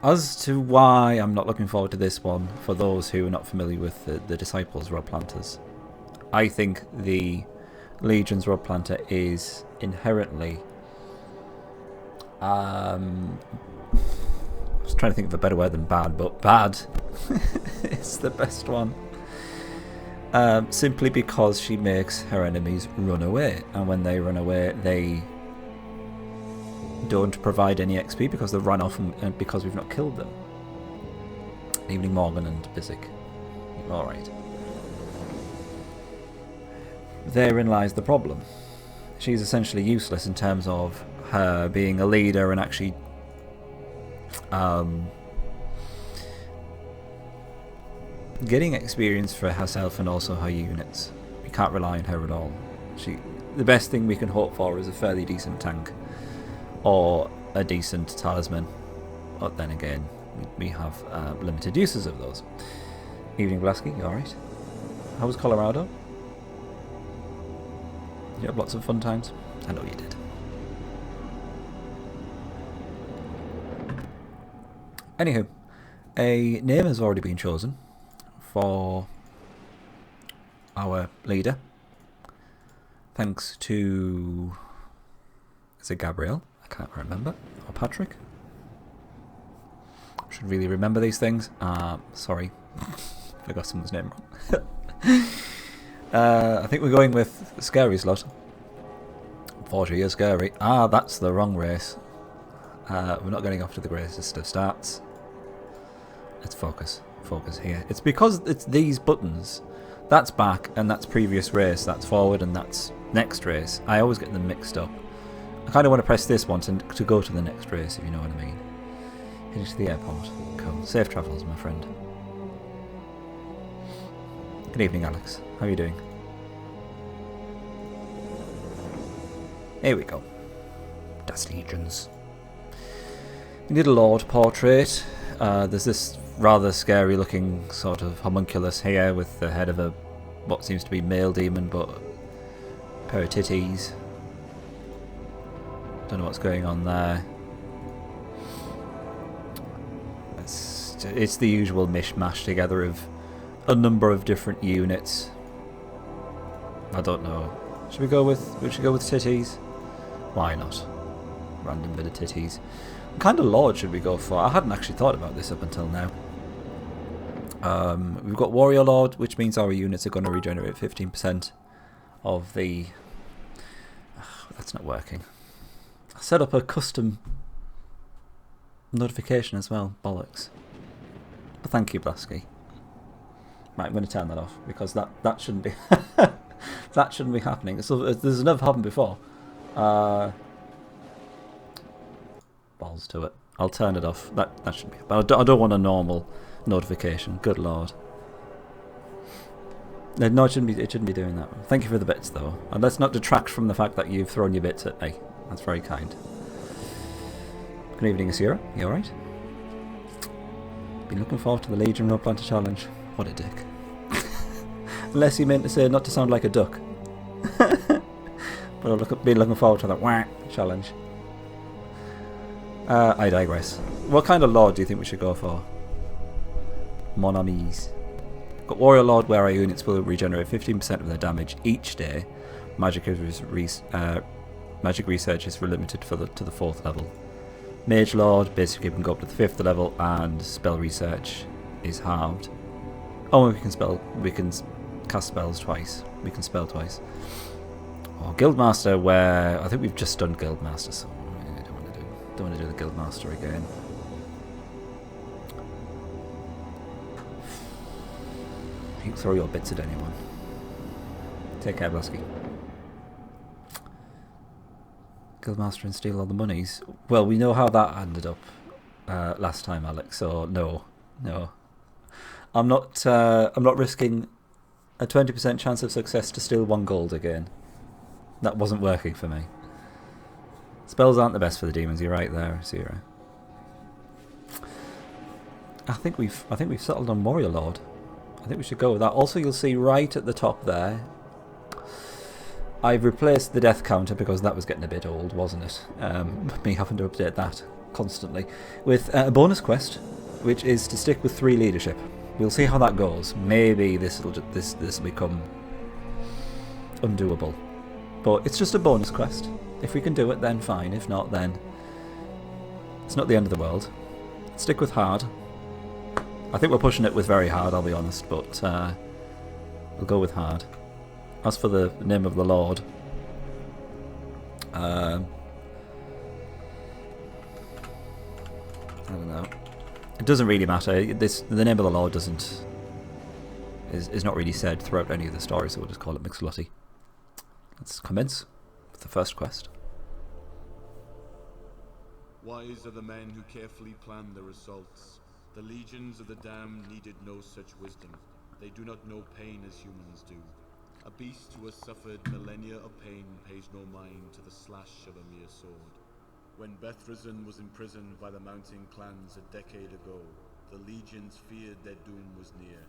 As to why I'm not looking forward to this one, for those who are not familiar with the Disciples Rod Planters, I think the Legion's Rod Planter is inherently... I was trying to think of a better word than bad, but bad is the best one. Simply because she makes her enemies run away, and when they run away, they don't provide any XP because they've run off and because we've not killed them. Evening Morgan and Bizik. Alright. Therein lies the problem. She's essentially useless in terms of her being a leader and actually getting experience for herself and also her units. We can't rely on her at all. The best thing we can hope for is a fairly decent tank or a decent talisman, but then again we have limited uses of those. Evening Blasky, you alright? How was Colorado? Did you have lots of fun times? I know you did. Anywho, a name has already been chosen for our leader. Thanks to... is it Gabrielle? I can't remember. Or Patrick? I should really remember these things. Sorry. I got someone's name wrong. I think we're going with Scary Slot. 40 years Scary. That's the wrong race. We're not getting off to the greatest of starts. Let's focus. Focus here. It's because it's these buttons. That's back and that's previous race. That's forward and that's next race. I always get them mixed up. I kind of want to press this one to go to the next race, if you know what I mean. Heading to the airport. Cool. Safe travels, my friend. Good evening, Alex. How are you doing? Here we go. Das Legions. We need a Lord portrait. There's this rather scary looking sort of homunculus here with the head of a what seems to be male demon, but a pair of titties. Don't know what's going on there. It's the usual mishmash together of a number of different units. I don't know. Should we go with titties? Why not? Random bit of titties. What kind of lord should we go for? I hadn't actually thought about this up until now. We've got Warrior Lord, which means our units are going to regenerate 15% of the... that's not working. I set up a custom notification as well. Bollocks. But thank you, Blasky. Right, I'm going to turn that off because that shouldn't be that shouldn't be happening. So there's never happened before. Balls to it. I'll turn it off. That shouldn't be. But I don't want a normal notification. Good lord. No, it shouldn't be doing that. Thank you for the bits though, and let's not detract from the fact that you've thrown your bits at me. That's very kind. Good evening, Asira. You alright? Been looking forward to the Legion Rod Planter Challenge. What a dick. Unless he meant to say not to sound like a duck. But I've been looking forward to that whack challenge. I digress. What kind of lord do you think we should go for? Mon amis. Got Warrior Lord where our units will regenerate 15% of their damage each day. Magic research is limited to the 4th level. Mage Lord basically can go up to the 5th level, and spell research is halved. Oh, we can cast spells twice. We can spell twice. Or Guildmaster, where I think we've just done Guildmaster, so I don't want to do the Guildmaster again. You can throw your bits at anyone. Take care, Blasky. Guildmaster and steal all the monies. Well, we know how that ended up last time, Alex. So no. I'm not risking a 20% chance of success to steal 1 gold again. That wasn't working for me. Spells aren't the best for the demons. You're right there, Zero. I think we've settled on Warrior Lord. I think we should go with that. Also, you'll see right at the top there, I've replaced the death counter because that was getting a bit old, wasn't it? Me having to update that constantly, with a bonus quest, which is to stick with 3 leadership. We'll see how that goes. Maybe this will become undoable, but it's just a bonus quest. If we can do it, then fine. If not, then it's not the end of the world. Stick with hard. I think we're pushing it with very hard, I'll be honest, but we'll go with hard. As for the name of the Lord, I don't know. It doesn't really matter. The name of the Lord is not really said throughout any of the stories, so we'll just call it Mixolotti. Let's commence with the first quest. Wise are the men who carefully plan their assaults. The legions of the damned needed no such wisdom. They do not know pain as humans do. A beast who has suffered millennia of pain pays no mind to the slash of a mere sword. When Bethresen was imprisoned by the mountain clans a decade ago, the legions feared their doom was near.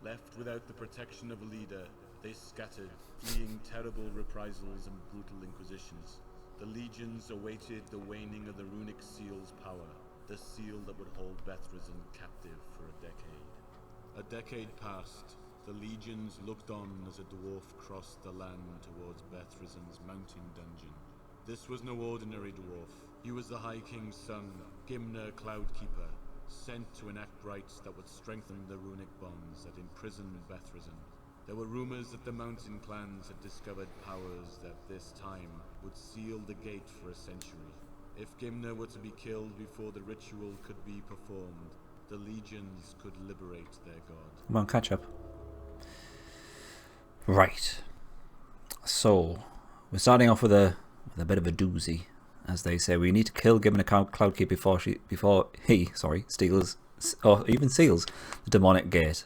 Left without the protection of a leader, they scattered, fleeing terrible reprisals and brutal inquisitions. The legions awaited the waning of the runic seal's power, the seal that would hold Bethresen captive for a decade. A decade passed. The legions looked on as a dwarf crossed the land towards Bethresen's mountain dungeon. This was no ordinary dwarf. He was the High King's son, Gimner Cloudkeeper, sent to enact rites that would strengthen the runic bonds that imprisoned Bethresen. There were rumors that the mountain clans had discovered powers that this time would seal the gate for a century. If Gimner were to be killed before the ritual could be performed, the legions could liberate their god. Come on, catch up. Right. So, we're starting off with a bit of a doozy, as they say. We need to kill Gimner Cloudkeeper before he steals, or even seals, the demonic gate.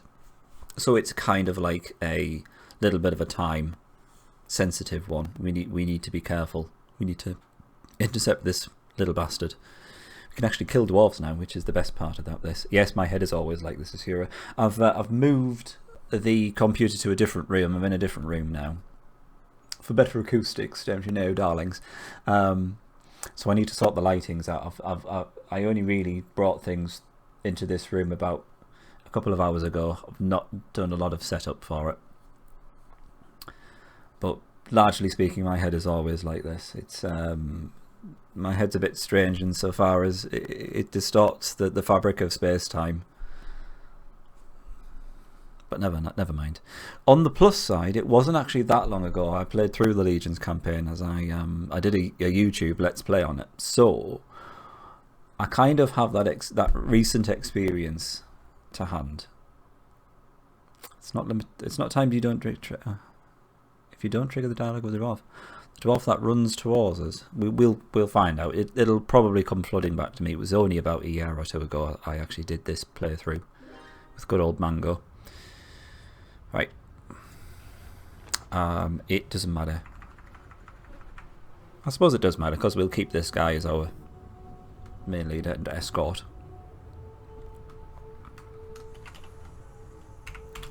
So it's kind of like a little bit of a time sensitive one. We need to be careful. We need to intercept this little bastard. We can actually kill dwarves now, which is the best part about this. Yes, my head is always like this, Asura. I've moved the computer to a different room. I'm in a different room now for better acoustics, don't you know, darlings? So I need to sort the lightings out. I only really brought things into this room about a couple of hours ago. I've not done a lot of setup for it, but largely speaking, my head is always like this. It's my head's a bit strange insofar as it distorts the fabric of space-time. But never mind. On the plus side, it wasn't actually that long ago I played through the Legions campaign, as I did a YouTube Let's Play on it. So I kind of have that recent experience to hand. It's not timed. You don't if you don't trigger the dialogue with the dwarf that runs towards us. We'll find out. It'll probably come flooding back to me. It was only about a year or two ago I actually did this playthrough with good old Mango. Right. It doesn't matter. I suppose it does matter, because we'll keep this guy as our main leader and escort.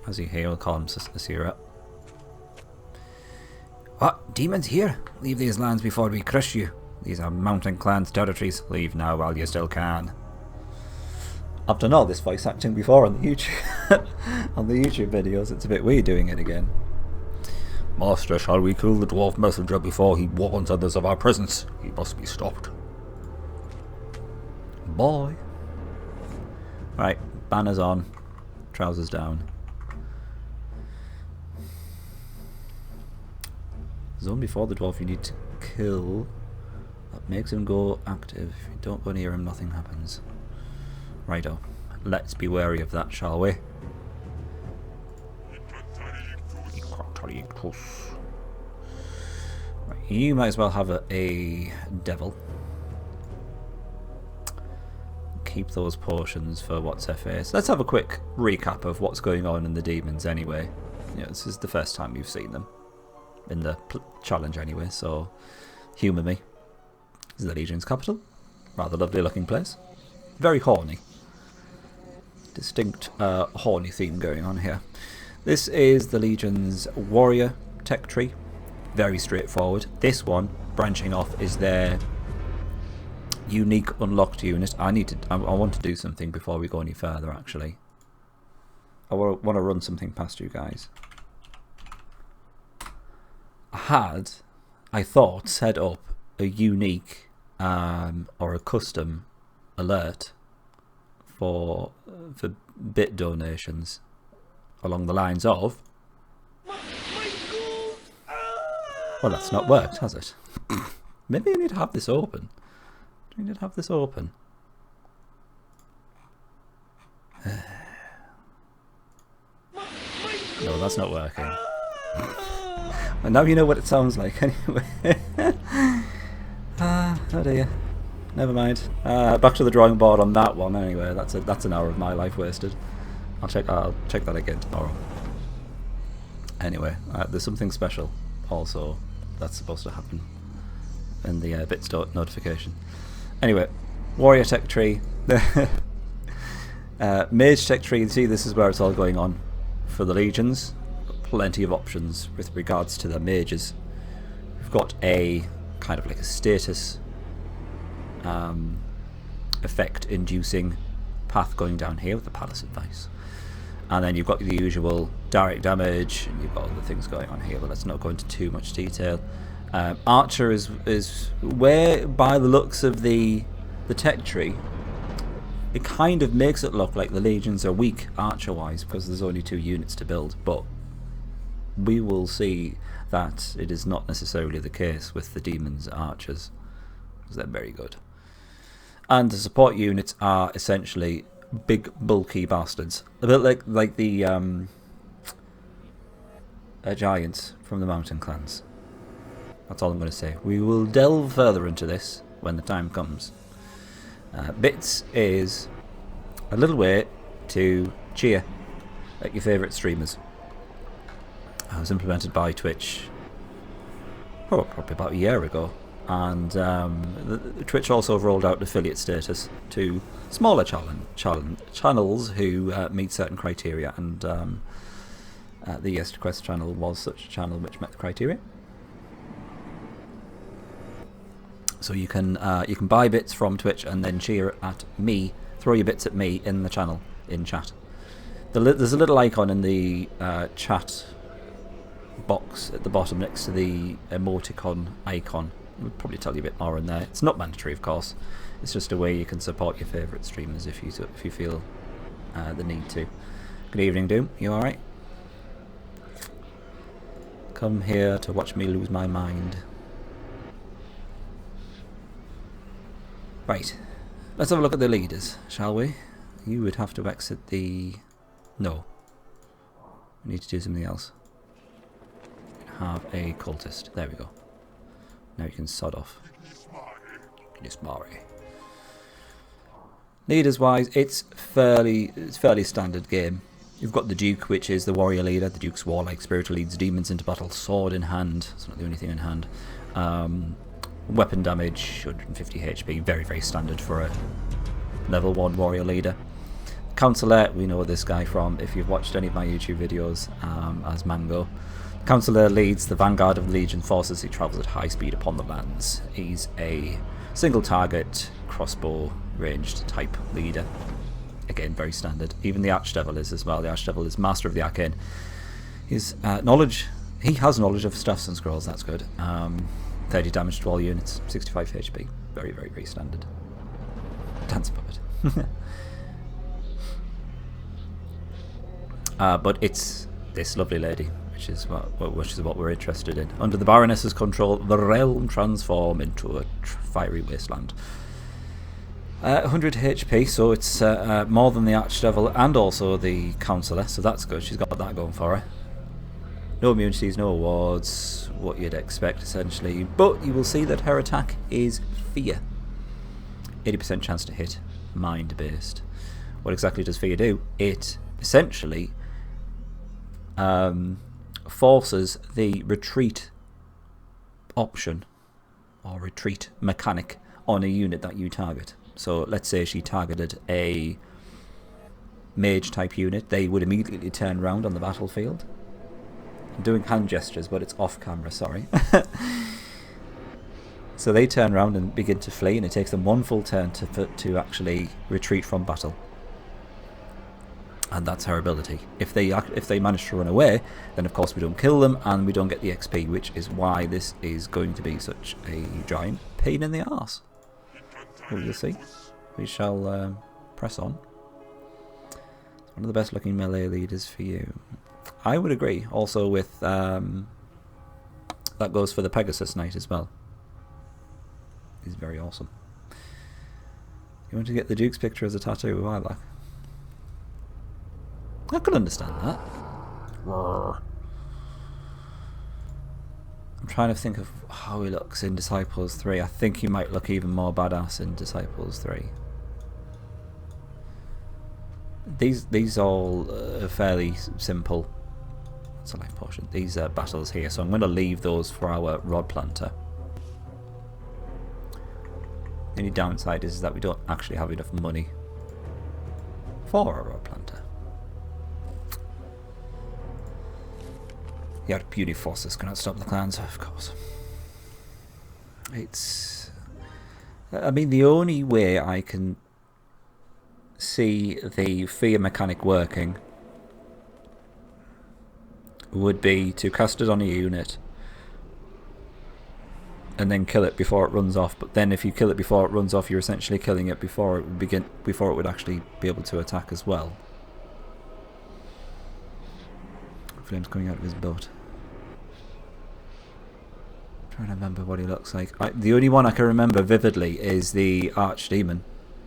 As you hear, we'll call him Asira. What? Demons here? Leave these lands before we crush you. These are mountain clans' territories. Leave now while you still can. I've done all this voice acting before on the YouTube on the YouTube videos. It's a bit weird doing it again. Master, shall we kill the dwarf messenger before he warns others of our presence? He must be stopped. Boy. Right, banners on, trousers down. Zone before the dwarf you need to kill. That makes him go active. If you don't go near him, nothing happens. Righto. Let's be wary of that, shall we? Right, you might as well have a devil. Keep those potions for what's her face. Let's have a quick recap of what's going on in the demons anyway. Yeah, this is the first time you've seen them in the challenge anyway, so humour me. This is the Legion's capital. Rather lovely looking place. Very horny. Distinct horny theme going on here. This is the Legion's warrior tech tree. Very straightforward. This one, branching off, is their unique unlocked unit. I want to do something before we go any further, actually. I want to run something past you guys. I thought, set up a unique or a custom alert for bit donations along the lines of... Well, that's not worked, has it? Maybe I need to have this open. Do I need to have this open? No, that's not working. And now you know what it sounds like anyway. Oh dear. Never mind. Back to the drawing board on that one anyway. That's an hour of my life wasted. I'll check that again tomorrow. Anyway, there's something special also that's supposed to happen in the bits notification. Anyway, warrior tech tree. Mage tech tree. You see, this is where it's all going on for the legions. Plenty of options with regards to the mages. We've got a kind of like a status effect inducing path going down here with the palace advice, and then you've got the usual direct damage, and you've got other things going on here, but let's not go into too much detail. Archer is where, by the looks of the tech tree, it kind of makes it look like the legions are weak archer wise because there's only 2 units to build, but we will see that it is not necessarily the case with the demons archers, because they're very good. And the support units are essentially big bulky bastards, a bit like the giants from the mountain clans. That's all I'm going to say. We will delve further into this when the time comes. Bits is a little way to cheer at your favourite streamers. It was implemented by Twitch probably about a year ago, and Twitch also rolled out affiliate status to smaller channels who meet certain criteria, and the Yes to Quest channel was such a channel which met the criteria. So you can buy bits from Twitch and then cheer at me, throw your bits at me in the channel, in chat. There's a little icon in the chat box at the bottom next to the emoticon icon. We'll probably tell you a bit more in there. It's not mandatory, of course. It's just a way you can support your favourite streamers if you feel the need to. Good evening, Doom. You all right? Come here to watch me lose my mind. Right, let's have a look at the leaders, shall we? You would have to exit the... No. We need to do something else. Have a cultist. There we go. Now you can sod off. Leaders wise, it's fairly standard game. You've got the Duke, which is the warrior leader. The Duke's warlike spirit who leads demons into battle, sword in hand. It's not the only thing in hand. Weapon damage, 150 HP, very, very standard for a level 1 warrior leader. Councillor, we know this guy from, if you've watched any of my YouTube videos, as Mango. Councillor leads the vanguard of Legion forces. He travels at high speed upon the lands. He's a single target, crossbow ranged type leader. Again, very standard. Even the Archdevil is as well. The Archdevil is master of the arcane. His he has knowledge of stuffs and scrolls, that's good. 30 damage to all units, 65 HP. Very, very, very standard. Dance puppet. But it's this lovely lady, which is what we're interested in. Under the Baroness's control, the realm transform into a fiery wasteland. 100 HP, so it's more than the Archdevil and also the Councillor, so that's good. She's got that going for her. No immunities, no awards, what you'd expect essentially, but you will see that her attack is fear. 80% chance to hit, mind based. What exactly does fear do? It essentially forces the retreat option or retreat mechanic on a unit that you target. So let's say she targeted a mage type unit, they would immediately turn around on the battlefield. I'm doing hand gestures, but it's off camera, sorry. So they turn around and begin to flee, and it takes them one full turn to actually retreat from battle. And that's her ability. If they manage to run away, then of course we don't kill them and we don't get the XP, which is why this is going to be such a giant pain in the arse. Well, you'll see. We shall press on. It's one of the best looking melee leaders for you. I would agree. Also with that goes for the Pegasus Knight as well. He's very awesome. You want to get the Duke's picture as a tattoo a while back? I could understand that. I'm trying to think of how he looks in Disciples 3. I think he might look even more badass in Disciples 3. These all are fairly simple. It's a life potion. These are battles here, so I'm going to leave those for our Rod Planter. The only downside is that we don't actually have enough money for a Rod Planter. Yeah, puny forces cannot stop the clans, of course. It's... I mean, the only way I can see the fear mechanic working would be to cast it on a unit and then kill it before it runs off. But then if you kill it before it runs off, you're essentially killing it before it would actually be able to attack as well. Flames coming out of his boat. I'm trying to remember what he looks like. The only one I can remember vividly is the Archdemon,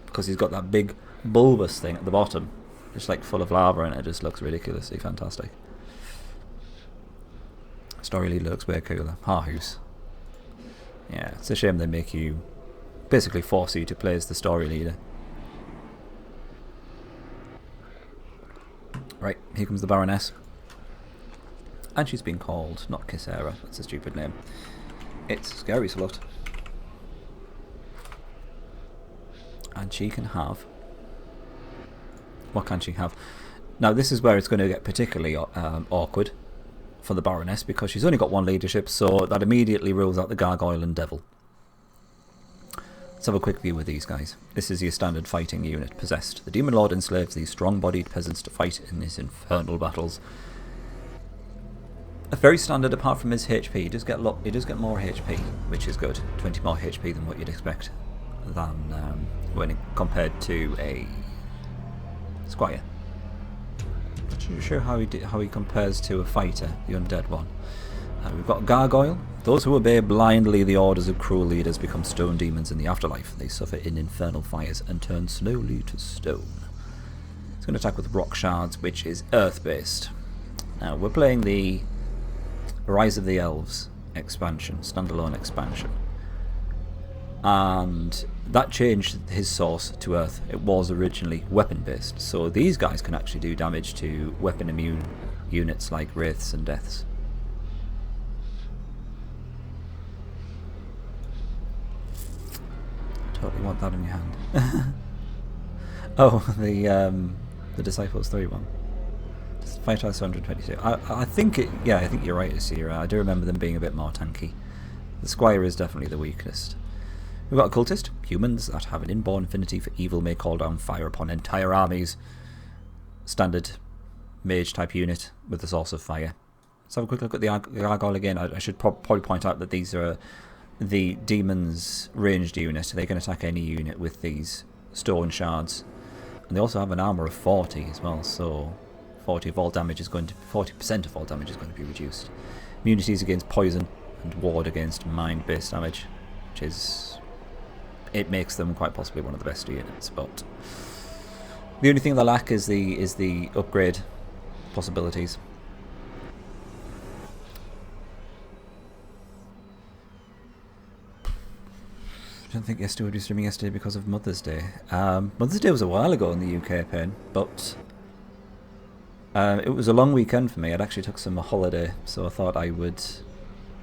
because he's got that big bulbous thing at the bottom, just like full of lava, and it just looks ridiculously fantastic. Story leader looks way cooler. Harhus. Yeah, it's a shame they make you basically force you to play as the story leader. Right, here comes the Baroness. And she's been called, not Kisera, that's a stupid name. It's Scary Slut. And she can have... What can she have? Now this is where it's going to get particularly awkward for the Baroness, because she's only got one leadership, so that immediately rules out the Gargoyle and Devil. Let's have a quick view of these guys. This is your standard fighting unit. Possessed. The Demon Lord enslaves these strong-bodied peasants to fight in his infernal battles. A very standard, apart from his HP. He does get more HP, which is good. 20 more HP than what you'd expect, than when compared to a Squire. Not sure how he compares to a fighter, the undead one. We've got Gargoyle. Those who obey blindly the orders of cruel leaders become stone demons in the afterlife. They suffer in infernal fires and turn slowly to stone. It's going to attack with rock shards, which is earth-based. Now we're playing the Rise of the Elves expansion, standalone expansion, and that changed his source to earth. It was originally weapon based, so these guys can actually do damage to weapon immune units like wraiths and deaths. Totally want that in your hand. Oh, the Disciples 3 one. 5,122. I think I think you're right, Asira. I do remember them being a bit more tanky. The Squire is definitely the weakest. We've got a cultist. Humans that have an inborn affinity for evil may call down fire upon entire armies. Standard mage type unit with the source of fire. Let's have a quick look at the Gargoyle again. I should probably point out that these are the demon's ranged unit. They can attack any unit with these stone shards, and they also have an armor of 40 as well. So 40% of all damage is going to be reduced. Immunities against poison and ward against mind-based damage, which is, it makes them quite possibly one of the best units. But the only thing they lack is the upgrade possibilities. I don't think yesterday would be streaming yesterday because of Mother's Day. Mother's Day was a while ago in the UK, Pen, but it was a long weekend for me. I'd actually took some holiday, so I thought I would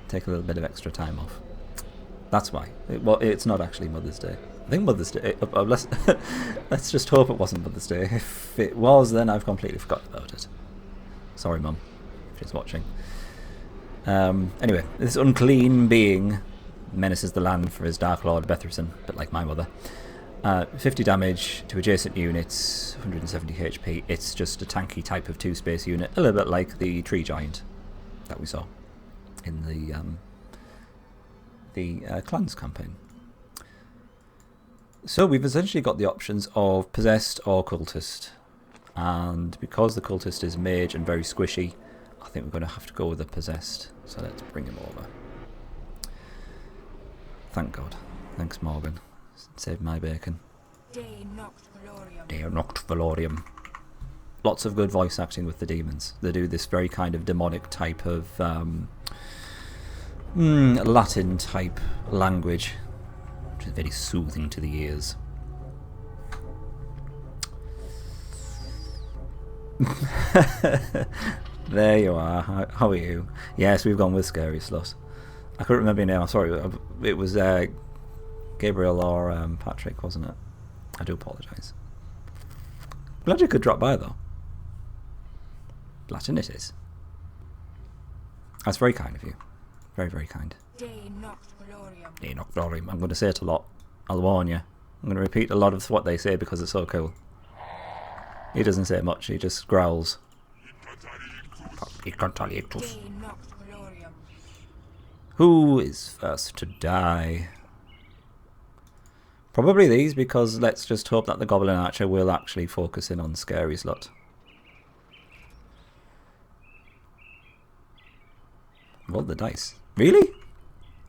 take a little bit of extra time off. That's why. Well, it's not actually Mother's Day. I think Mother's Day... let's just hope it wasn't Mother's Day. If it was, then I've completely forgotten about it. Sorry, Mum, if she's watching. Anyway, this unclean being menaces the land for his Dark Lord Betherson, a bit like my mother. 50 damage to adjacent units, 170 HP. It's just a tanky type of 2-space unit, a little bit like the Tree Giant that we saw in the Clans campaign. So we've essentially got the options of Possessed or Cultist. And because the Cultist is mage and very squishy, I think we're going to have to go with the Possessed. So let's bring him over. Thank God. Thanks, Morgan. Saved my bacon. De Noctvalorium. De Noctvalorium. Lots of good voice acting with the demons. They do this very kind of demonic type of Latin type language, which is very soothing to the ears. There you are. How are you? Yes, we've gone with Scary Slut. I couldn't remember your name. I'm sorry. It was Gabriel or Patrick, wasn't it? I do apologise. Glad you could drop by though. Latin it is. That's very kind of you. Very, very kind. De Noctvalorium. De Noctvalorium. I'm going to say it a lot. I'll warn you. I'm going to repeat a lot of what they say because it's so cool. He doesn't say much, he just growls. De Noctvalorium. Who is first to die? Probably these, because let's just hope that the Goblin Archer will actually focus in on Scary Slut. Roll the dice. Really?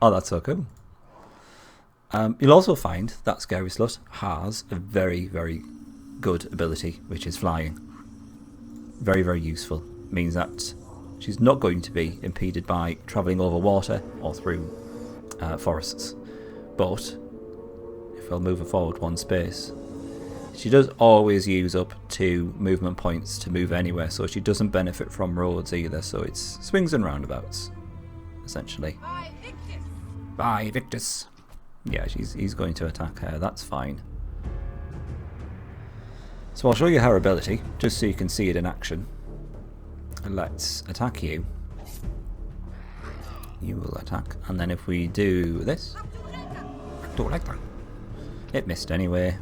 Oh, that's so cool. You'll also find that Scary Slut has a very, very good ability, which is flying. Very, very useful. Means that she's not going to be impeded by travelling over water or through forests. But if I'll move her forward one space, she does always use up 2 movement points to move anywhere, so she doesn't benefit from roads either, so it's swings and roundabouts, essentially. Bye, Victus. Yeah, he's going to attack her, that's fine. So I'll show you her ability, just so you can see it in action. And let's attack you. You will attack, and then if we do this, it missed anyway.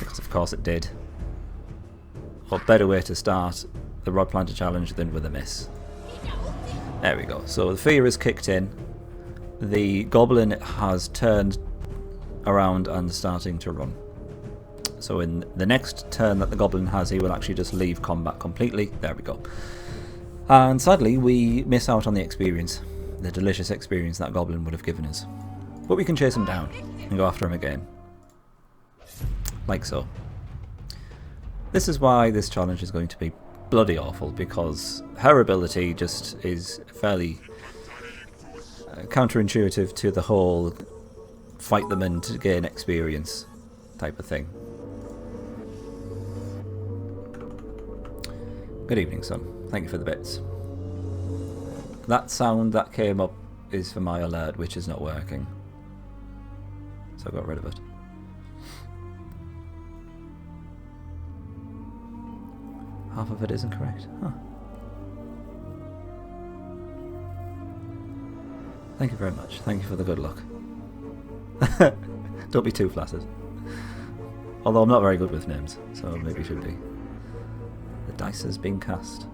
Because of course it did. What better way to start the Rod Planter challenge than with a miss? There we go. So the fear is kicked in. The goblin has turned around and starting to run. So in the next turn that the goblin has, he will actually just leave combat completely. There we go. And sadly, we miss out on the experience. The delicious experience that goblin would have given us. But we can chase him down and go after him again. Like so. This is why this challenge is going to be bloody awful, because her ability just is fairly counterintuitive to the whole fight them and gain experience type of thing. Good evening, son. Thank you for the bits. That sound that came up is for my alert, which is not working. So I got rid of it. Half of it isn't correct. Huh. Thank you very much. Thank you for the good luck. Don't be too flattered. Although I'm not very good with names, so maybe you should be. The dice has been cast.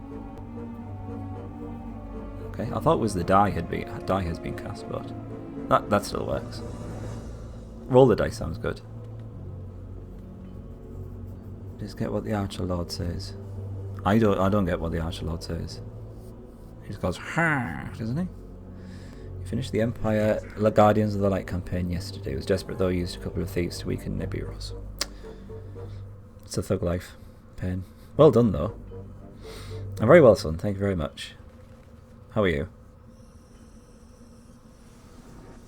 Okay, I thought it was the die has been cast, but that still works. Roll the dice sounds good. Just get what the Archer Lord says. I don't get what the Archer Lord says. He just goes, ha, doesn't he? You finished the Empire Guardians of the Light campaign yesterday. It was desperate though, used a couple of thieves to weaken Nibiru's. It's a thug life. Pain. Well done though. And very well, son. Thank you very much. How are you?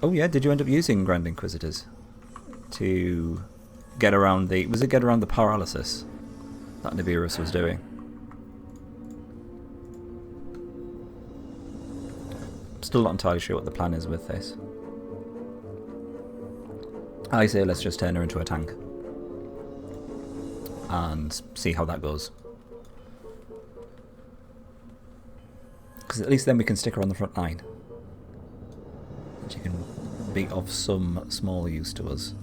Oh yeah, did you end up using Grand Inquisitors to get around the... Was it get around the paralysis that Nibiru's was doing? Still not entirely sure what the plan is with this. I say let's just turn her into a tank and see how that goes. Because at least then we can stick her on the front line. She can be of some small use to us.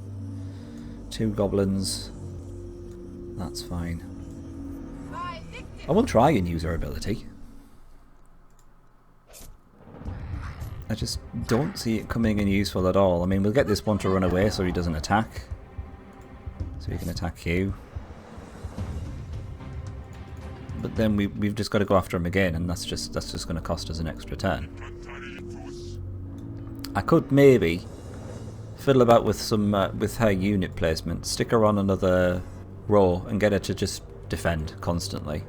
2 goblins. That's fine. I will try and use her ability. I just don't see it coming in useful at all. I mean, we'll get this one to run away so he doesn't attack. So he can attack you. But then we've just got to go after him again, and that's just going to cost us an extra turn. I could maybe fiddle about with some with her unit placement, stick her on another row, and get her to just defend constantly.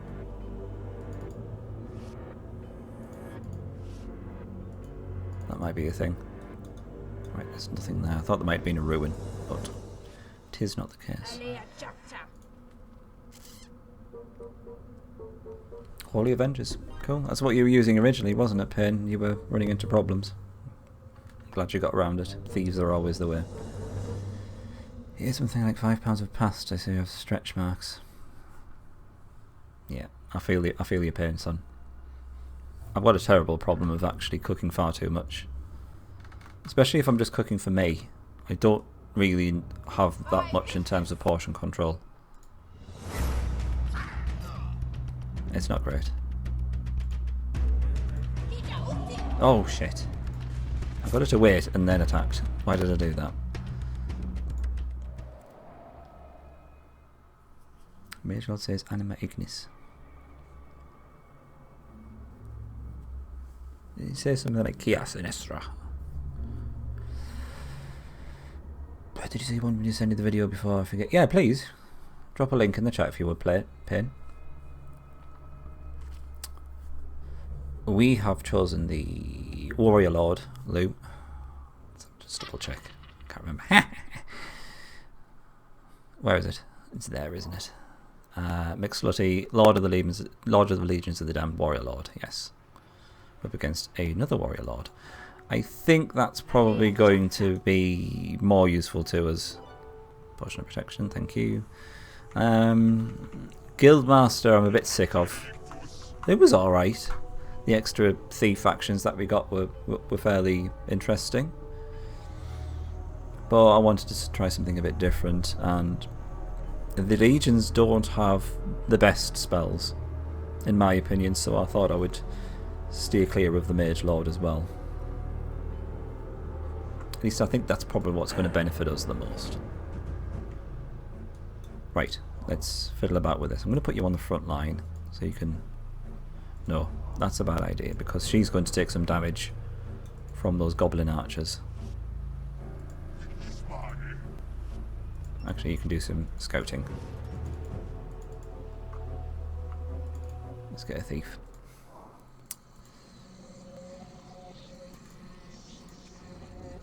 That might be a thing. Right, there's nothing there. I thought there might have been a ruin, but it is not the case. Holy Avengers. Cool. That's what you were using originally, wasn't it, Payne? You were running into problems. Glad you got around it. Thieves are always the way. Here's something like £5 have passed. I see you have stretch marks. Yeah, I feel your pain, son. I've got a terrible problem of actually cooking far too much. Especially if I'm just cooking for me. I don't really have that much in terms of portion control. It's not great. Oh shit. I got her to wait and then attacked. Why did I do that? Mage Lord says Anima Ignis. Did he say something like Kia Sinistra? Did you say you wanted me to send you the video before I forget? Yeah, please. Drop a link in the chat if you would play it, Payne. We have chosen the Warrior Lord loot. Just double check. Can't remember. Where is it? It's there, isn't it? McSlutty, Lord of the Legions of the Damned, Warrior Lord. Yes. Up against another Warrior Lord. I think that's probably going to be more useful to us. Potion of Protection, thank you. Guildmaster, I'm a bit sick of. It was alright. The extra thief factions that we got were fairly interesting. But I wanted to try something a bit different, and the legions don't have the best spells, in my opinion, so I thought I would steer clear of the Mage Lord as well. At least I think that's probably what's going to benefit us the most. Right, let's fiddle about with this. I'm going to put you on the front line so you can... No, that's a bad idea because she's going to take some damage from those goblin archers. Actually, you can do some scouting. Let's get a thief.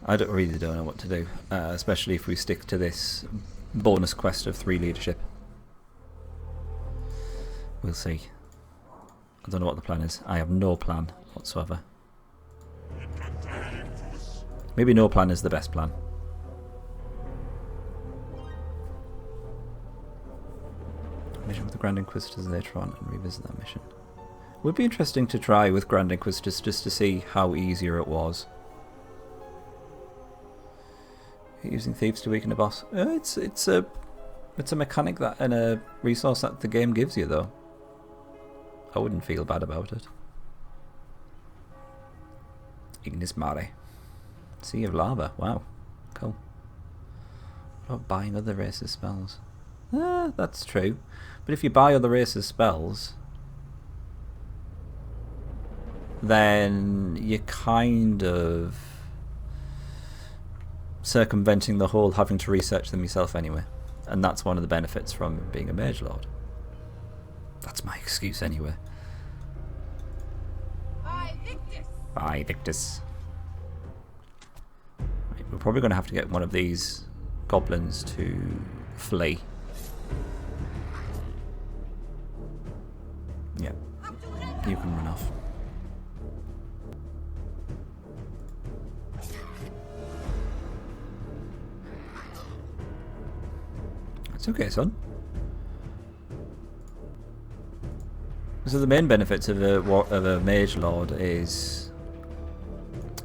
I really don't know what to do, especially if we stick to this bonus quest of 3 leadership. We'll see. I don't know what the plan is. I have no plan whatsoever. Maybe no plan is the best plan. Mission with the Grand Inquisitors later on and revisit that mission. Would be interesting to try with Grand Inquisitors just to see how easier it was. Using thieves to weaken a boss. It's a mechanic that and a resource that the game gives you though. I wouldn't feel bad about it. Ignis Mare. Sea of Lava. Wow. Cool. What about buying other races' spells? That's true. But if you buy other races' spells, then you're kind of circumventing the whole having to research them yourself anyway. And that's one of the benefits from being a Mage Lord. That's my excuse anyway. Bye, Victus. Right, we're probably going to have to get one of these goblins to flee. Yeah, you can run off. It's okay, son. So the main benefits of a Mage Lord is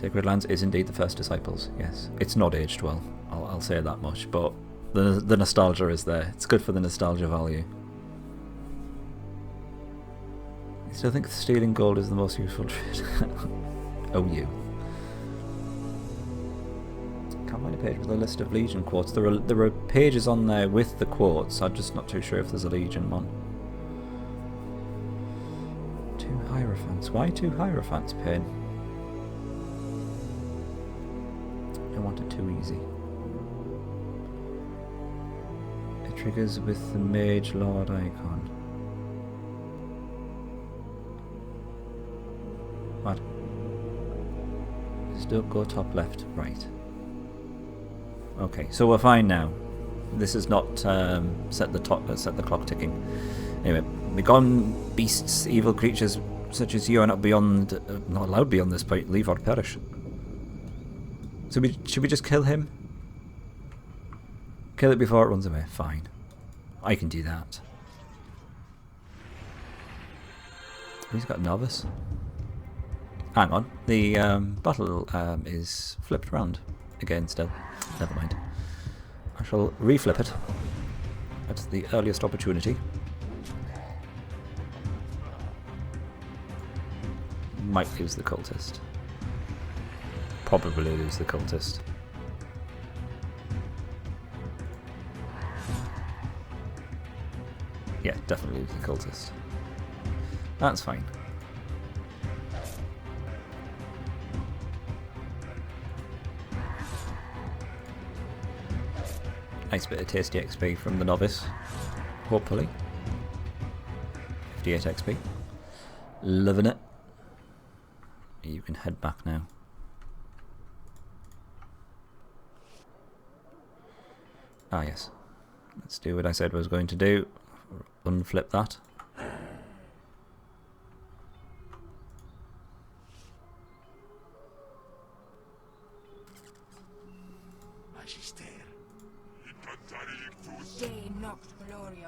Sacred Lands is indeed the first Disciples, yes. It's not aged well, I'll say that much, but the nostalgia is there. It's good for the nostalgia value. I still think stealing gold is the most useful trade. Oh, you. Can't find a page with a list of Legion quotes. There are pages on there with the quotes. I'm just not too sure if there's a Legion one. 2 Hierophants. Why 2 Hierophants, Pain? I want it too easy. It triggers with the Mage Lord icon. What? Just don't go top left, right. Okay, so we're fine now. This is not set the clock ticking. Anyway, begone beasts, evil creatures such as you are not allowed beyond this point. Leave or perish. So should we just kill him? Kill it before it runs away. Fine, I can do that. He's got Novice. Hang on, the battle is flipped around again still. Never mind. I shall reflip it at the earliest opportunity. Might lose the cultist. Probably lose the cultist. Yeah, definitely lose the cultist. That's fine. Nice bit of tasty XP from the novice, hopefully. 58 XP. Loving it. You can head back now. Ah yes. Let's do what I said I was going to do. Unflip that.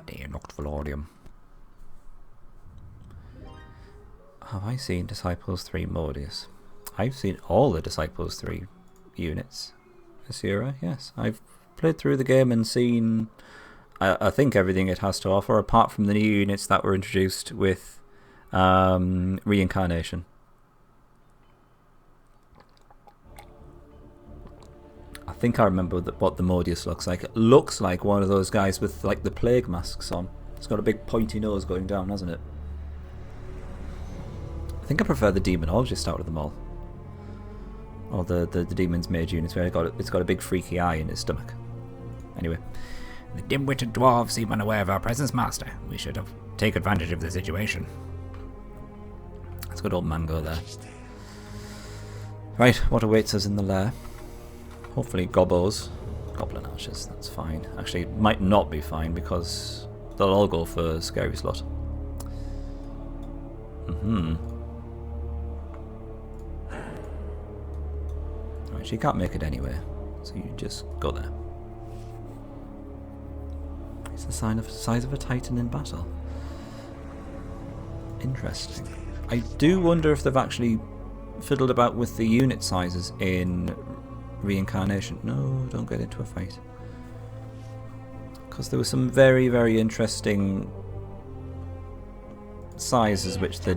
De Noct Valorium. Have I seen Disciples 3 Modius? I've seen all the Disciples 3 units this era, yes. I've played through the game and seen, I think, everything it has to offer, apart from the new units that were introduced with Reincarnation. I think I remember what the Modius looks like. It looks like one of those guys with like the plague masks on. It's got a big pointy nose going down, hasn't it? I think I prefer the Demonologist out of them all. Or the Demon's Mage units where it's got a big freaky eye in his stomach. Anyway. The dim-witted dwarves seem unaware of our presence, Master. We should have taken advantage of the situation. That's good old Mango there. Right, what awaits us in the lair? Hopefully Gobbos. Goblin Archers, that's fine. Actually, it might not be fine because they'll all go for Scary Slot. Right, she can't make it anyway, so you just go there. It's the size of a Titan in battle. Interesting. I do wonder if they've actually fiddled about with the unit sizes in Reincarnation. No, don't get into a fight. Because there were some very, very interesting sizes which the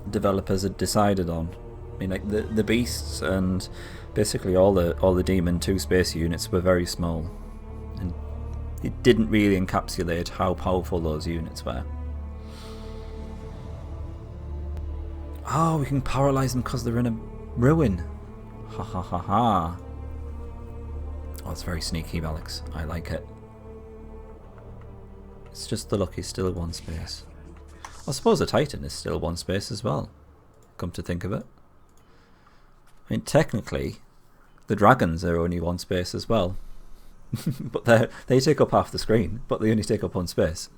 developers had decided on. I mean, like the beasts and basically all the demon 2 space units were very small, and it didn't really encapsulate how powerful those units were. Oh, we can paralyze them because they're in a ruin. Ha ha ha ha. Oh, it's very sneaky, Alex. I like it. It's just the luck he's still 1 space. I suppose the Titan is still 1 space as well, come to think of it. I mean, technically, the dragons are only 1 space as well. But they take up half the screen, but they only take up 1 space.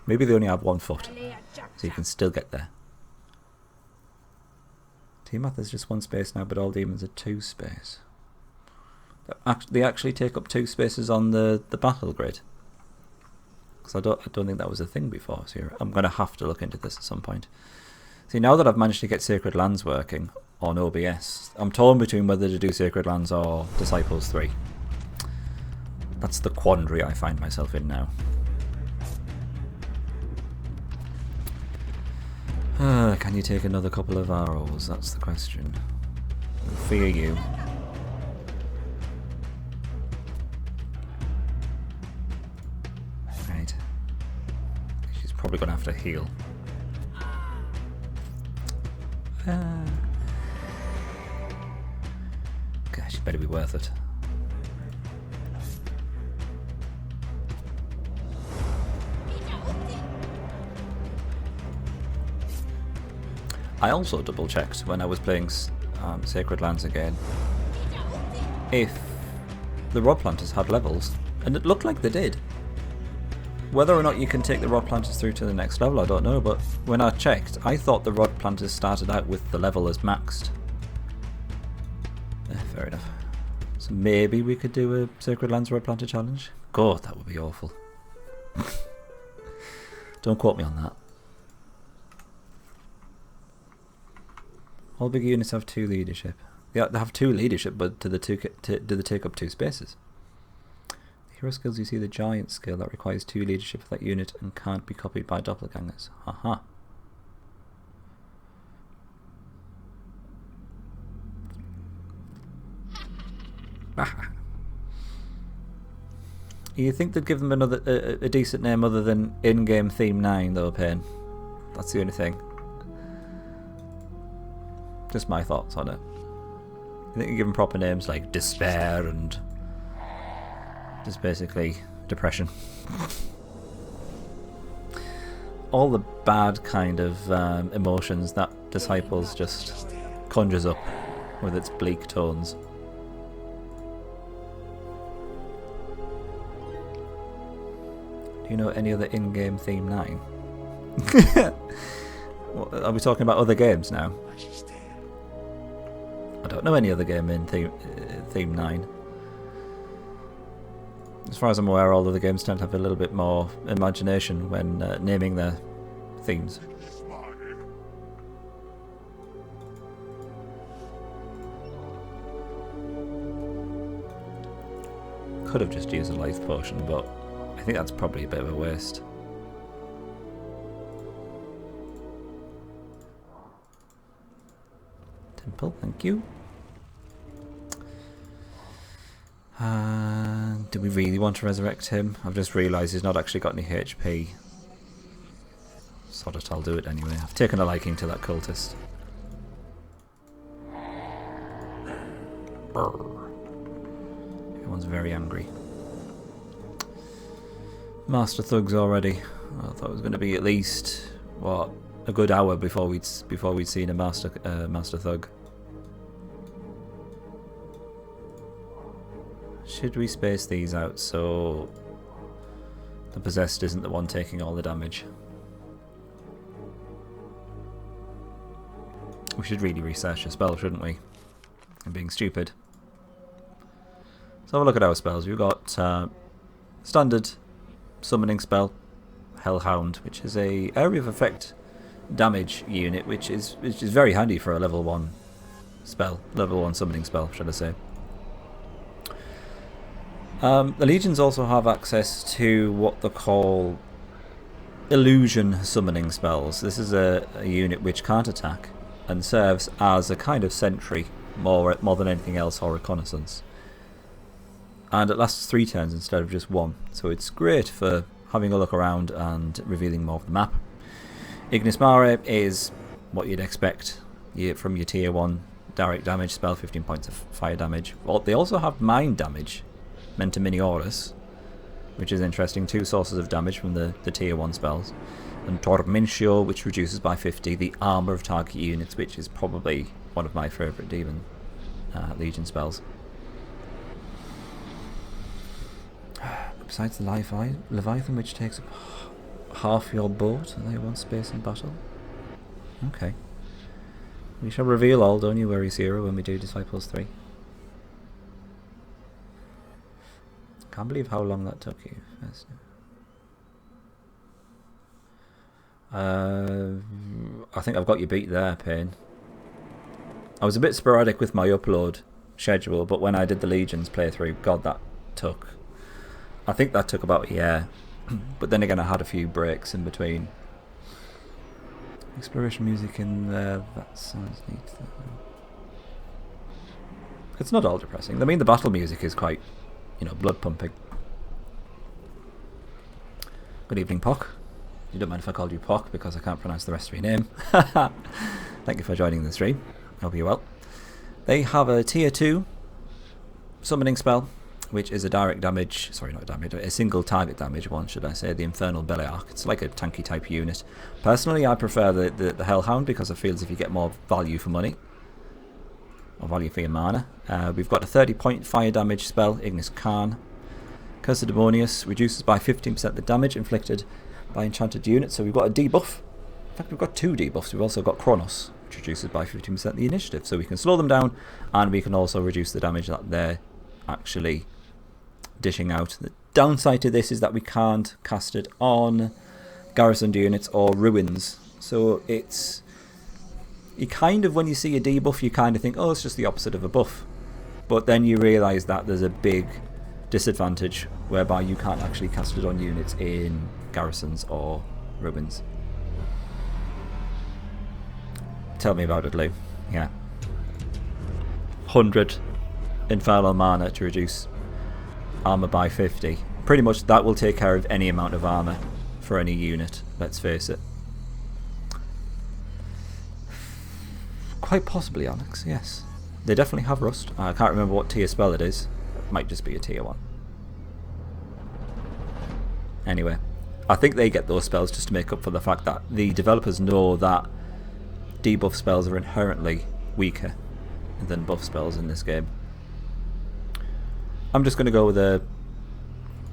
Maybe they only have 1 foot, so you can still get there. Tiamat is just 1 space now, but all demons are 2 space. They actually take up 2 spaces on the battle grid. Because I don't think that was a thing before, so I'm going to have to look into this at some point. See, now that I've managed to get Sacred Lands working on OBS, I'm torn between whether to do Sacred Lands or Disciples 3. That's the quandary I find myself in now. Can you take another couple of arrows? That's the question. I fear you. Right. She's probably going to have to heal. Gosh, it better be worth it. I also double checked when I was playing Sacred Lands again if the Rod Planters had levels, and it looked like they did. Whether or not you can take the Rod Planters through to the next level, I don't know, but when I checked, I thought the Rod Planters started out with the level as maxed. Fair enough. So maybe we could do a Sacred Lands Rod Planter challenge? God, that would be awful. Don't quote me on that. All big units have 2 leadership. Yeah, they have 2 leadership, but do they take up 2 spaces? The hero skills, you see the giant skill that requires 2 leadership for that unit and can't be copied by doppelgangers. Haha. You think they'd give them another a decent name other than in-game theme 9 though, Pain? That's the only thing. Just my thoughts on it. I think you give them proper names like Despair and just basically Depression. All the bad kind of emotions that Disciples just conjures up with its bleak tones. Do you know any other in-game theme 9? Are we talking about other games now? I don't know any other game in theme 9. As far as I'm aware, all other games tend to have a little bit more imagination when naming their themes. Could have just used a life potion, but I think that's probably a bit of a waste. Temple, thank you. Do we really want to resurrect him? I've just realised he's not actually got any HP. Sod it, I'll do it anyway. I've taken a liking to that cultist. Everyone's very angry. Master Thugs already. I thought it was going to be at least, what, a good hour before we'd seen a Master Thug. Should we space these out so the possessed isn't the one taking all the damage? We should really research a spell, shouldn't we? I'm being stupid. So have a look at our spells. We've got standard summoning spell, Hellhound, which is a area of effect damage unit, which is very handy for a level 1 spell, level 1 summoning spell, should I say. The legions also have access to what they call illusion summoning spells. This is a unit which can't attack and serves as a kind of sentry more than anything else, or reconnaissance. And it lasts 3 turns instead of just 1, so it's great for having a look around and revealing more of the map. Ignis Mare is what you'd expect from your tier 1 direct damage spell, 15 points of fire damage. Well, they also have mind damage, Menta Minioris, which is interesting, 2 sources of damage from the tier 1 spells. And Tormentio, which reduces by 50 the armor of target units, which is probably one of my favourite demon legion spells. Besides the Leviathan, which takes up half your boat, and they want space in battle. Okay. We shall reveal all, don't you worry, Zero, when we do Disciples 3. Can't believe how long that took you. I think I've got you beat there, Payne. I was a bit sporadic with my upload schedule, but when I did the Legions playthrough, God, that took... I think that took about a year. But then again, I had a few breaks in between. Exploration music in there, that sounds neat. It's not all depressing. I mean, the battle music is quite, you know, blood pumping. Good evening, Pock. You don't mind if I called you Pock because I can't pronounce the rest of your name. Thank you for joining the stream. Hope you're well. They have a tier 2 summoning spell, which is a direct damage, sorry, not damage, a single target damage one, should I say, the Infernal Beliarch. It's like a tanky type unit. Personally, I prefer the Hellhound because it feels if you get more value for money, or value for your mana. We've got a 30-point fire damage spell, Ignis Khan. Curse of Demonius reduces by 15% the damage inflicted by enchanted units, so we've got a debuff. In fact, we've got 2 debuffs. We've also got Kronos, which reduces by 15% the initiative, so we can slow them down, and we can also reduce the damage that they're actually dishing out. The downside to this is that we can't cast it on garrisoned units or ruins, so it's... You kind of, when you see a debuff, you kind of think, oh, it's just the opposite of a buff. But then you realise that there's a big disadvantage whereby you can't actually cast it on units in garrisons or ruins. Tell me about it, Lou. Yeah. 100 infernal mana to reduce armour by 50. Pretty much that will take care of any amount of armour for any unit, let's face it. Quite possibly, Alex, yes. They definitely have Rust. I can't remember what tier spell it is. It might just be a tier 1. Anyway, I think they get those spells just to make up for the fact that the developers know that debuff spells are inherently weaker than buff spells in this game. I'm just going to go with a...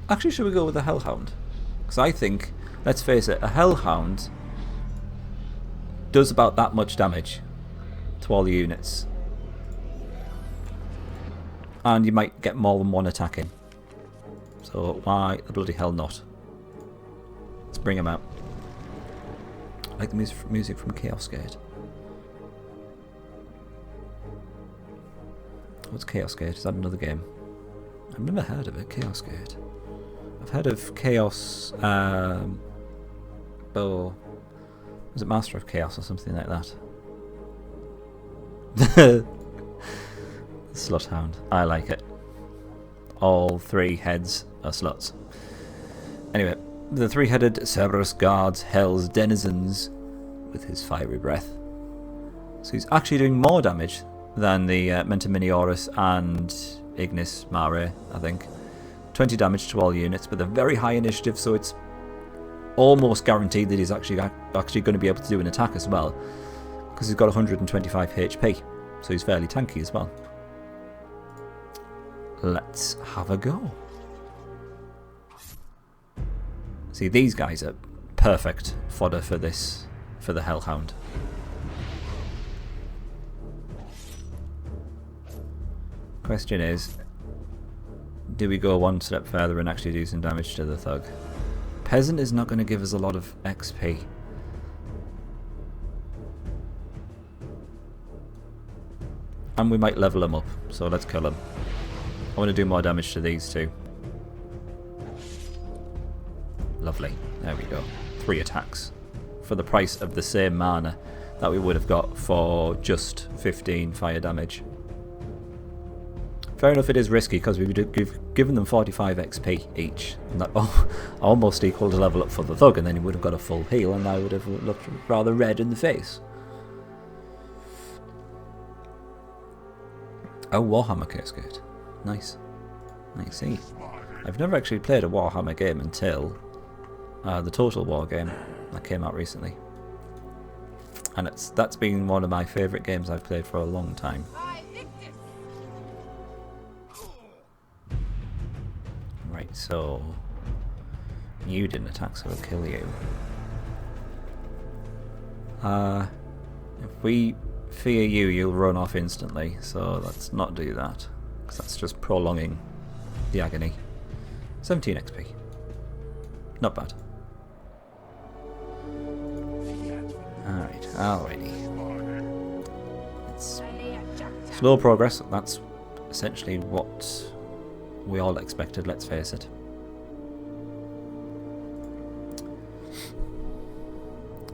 Actually, should we go with a Hellhound? Because I think, let's face it, a Hellhound does about that much damage to all the units. And you might get more than one attack in. So why the bloody hell not? Let's bring him out. I like the music from Chaos Gate. What's Chaos Gate? Is that another game? I've never heard of it, Chaos Gate. I've heard of Chaos... oh, was it Master of Chaos or something like that? Sluthound. I like it. All 3 heads are sluts. Anyway, the 3-headed Cerberus guards Hell's denizens with his fiery breath. So he's actually doing more damage than the Mentor Minioris and Ignis Mare, I think. 20 damage to all units, but they're very high initiative, so it's almost guaranteed that he's actually going to be able to do an attack as well, because he's got 125 HP, so he's fairly tanky as well. Let's have a go. See, these guys are perfect fodder for this, for the Hellhound. Question is, do we go one step further and actually do some damage to the Thug? Peasant is not going to give us a lot of XP. And we might level him up, so let's kill him. I want to do more damage to these two. Lovely. There we go. 3 attacks. For the price of the same mana that we would have got for just 15 fire damage. Fair enough, it is risky because we've given them 45 XP each. And that almost equal to level up for the Thug, and then he would have got a full heal and I would have looked rather red in the face. Oh, Warhammer Cascade. Nice. I see. I've never actually played a Warhammer game until the Total War game that came out recently. And that's been one of my favourite games I've played for a long time. Right, so you didn't attack, so we'll kill you. If we fear you, you'll run off instantly, so let's not do that, because that's just prolonging the agony. 17 XP. Not bad. alrighty. It's slow progress. That's essentially what we all expected, let's face it.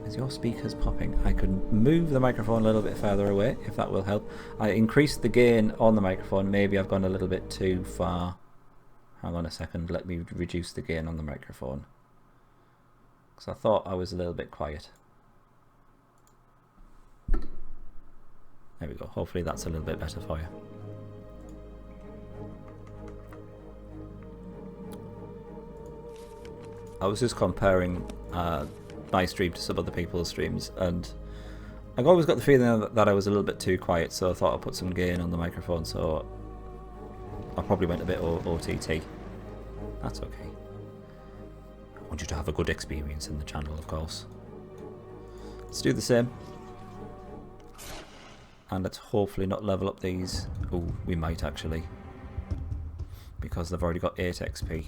Is your speakers popping? I could move the microphone a little bit further away if that will help. I increased the gain on the microphone. Maybe I've gone a little bit too far. Hang on a second, let me reduce the gain on the microphone. Because I thought I was a little bit quiet. There we go. Hopefully that's a little bit better for you. I was just comparing my stream to some other people's streams, and I've always got the feeling that I was a little bit too quiet, so I thought I'd put some gain on the microphone, so I probably went a bit OTT. That's okay. I want you to have a good experience in the channel, of course. Let's do the same. And let's hopefully not level up these. Oh, we might actually. Because they've already got 8 XP.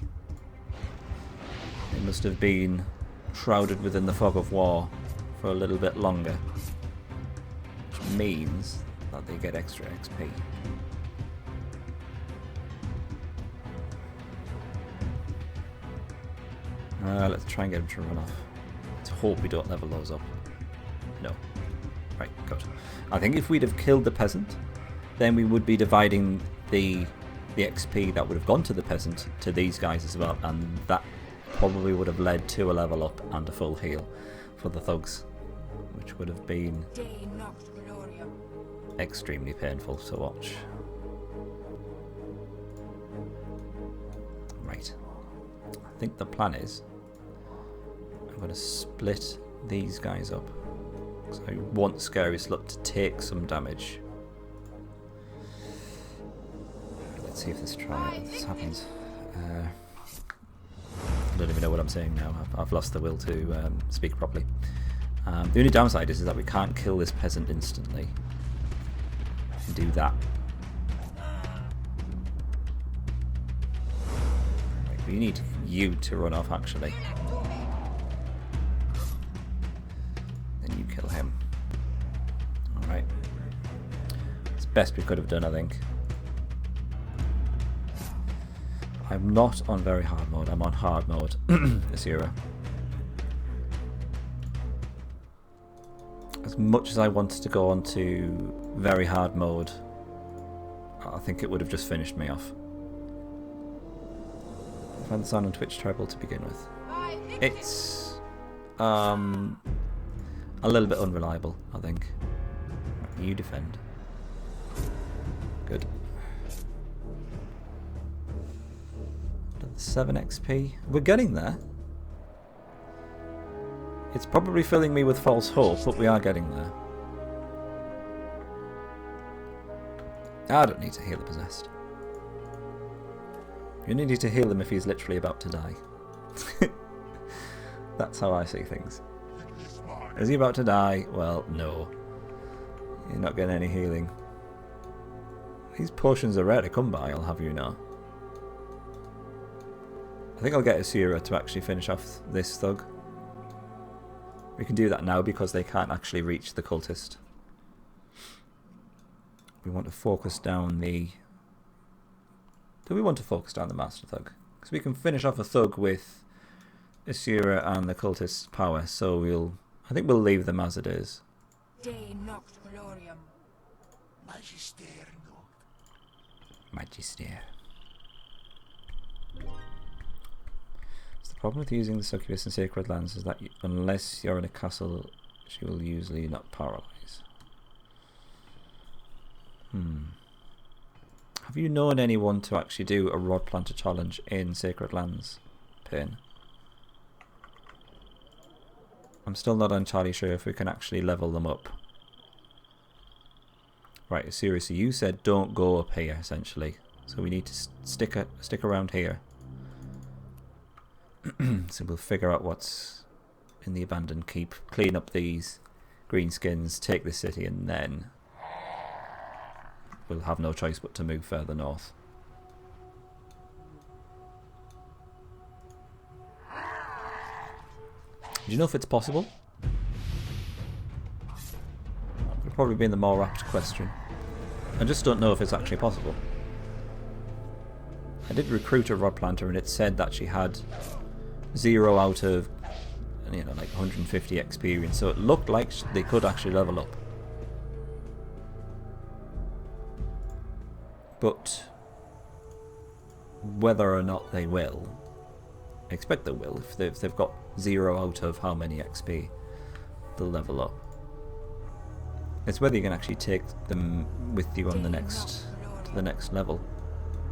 They must have been shrouded within the fog of war for a little bit longer. Which means that they get extra XP. Let's try and get them to run off. Let's hope we don't level those up. No. Right, good. I think if we'd have killed the peasant, then we would be dividing the XP that would have gone to the peasant to these guys as well, and that probably would have led to a level up and a full heal for the thugs, which would have been extremely painful to watch. Right. I think the plan is I'm going to split these guys up. So I want Scary Slut to take some damage. Let's see if this happens. I don't even know what I'm saying now. I've lost the will to speak properly. The only downside is that we can't kill this peasant instantly. We can do that. Right, we need you to run off actually. Then you kill him. Alright. It's best we could have done, I think. I'm not on very hard mode, I'm on hard mode this era. As much as I wanted to go on to very hard mode, I think it would have just finished me off. I find the sound on Twitch terrible to begin with. It's a little bit unreliable, I think. You defend. Good. 7 XP. We're getting there. It's probably filling me with false hope, but we are getting there. I don't need to heal the possessed. You only need to heal him if he's literally about to die. That's how I see things. Is he about to die? Well, no. You're not getting any healing. These potions are rare to come by, I'll have you know. I think I'll get Asura to actually finish off this thug. We can do that now because they can't actually reach the cultist. We want to focus down the... Do we want to focus down the master thug? Because we can finish off a thug with Asura and the cultist's power, so I think we'll leave them as it is. Magister. The problem with using the succubus in sacred lands is that unless you're in a castle, she will usually not paralyze. Have you known anyone to actually do a Rod Planter challenge in sacred lands, Pain? I'm still not entirely sure if we can actually level them up. Right, seriously, you said don't go up here, essentially. So we need to stick around here. So we'll figure out what's in the abandoned keep, clean up these greenskins, take the city, and then we'll have no choice but to move further north. Do you know if it's possible probably been the more apt question. I just don't know if it's actually possible. I did recruit a Rod Planter and it said that she had 0 out of, you know, like 150 experience, so it looked like they could actually level up. But whether or not they will, I expect they will. If they've got 0 out of how many XP, they'll level up. It's whether you can actually take them with you on the next level,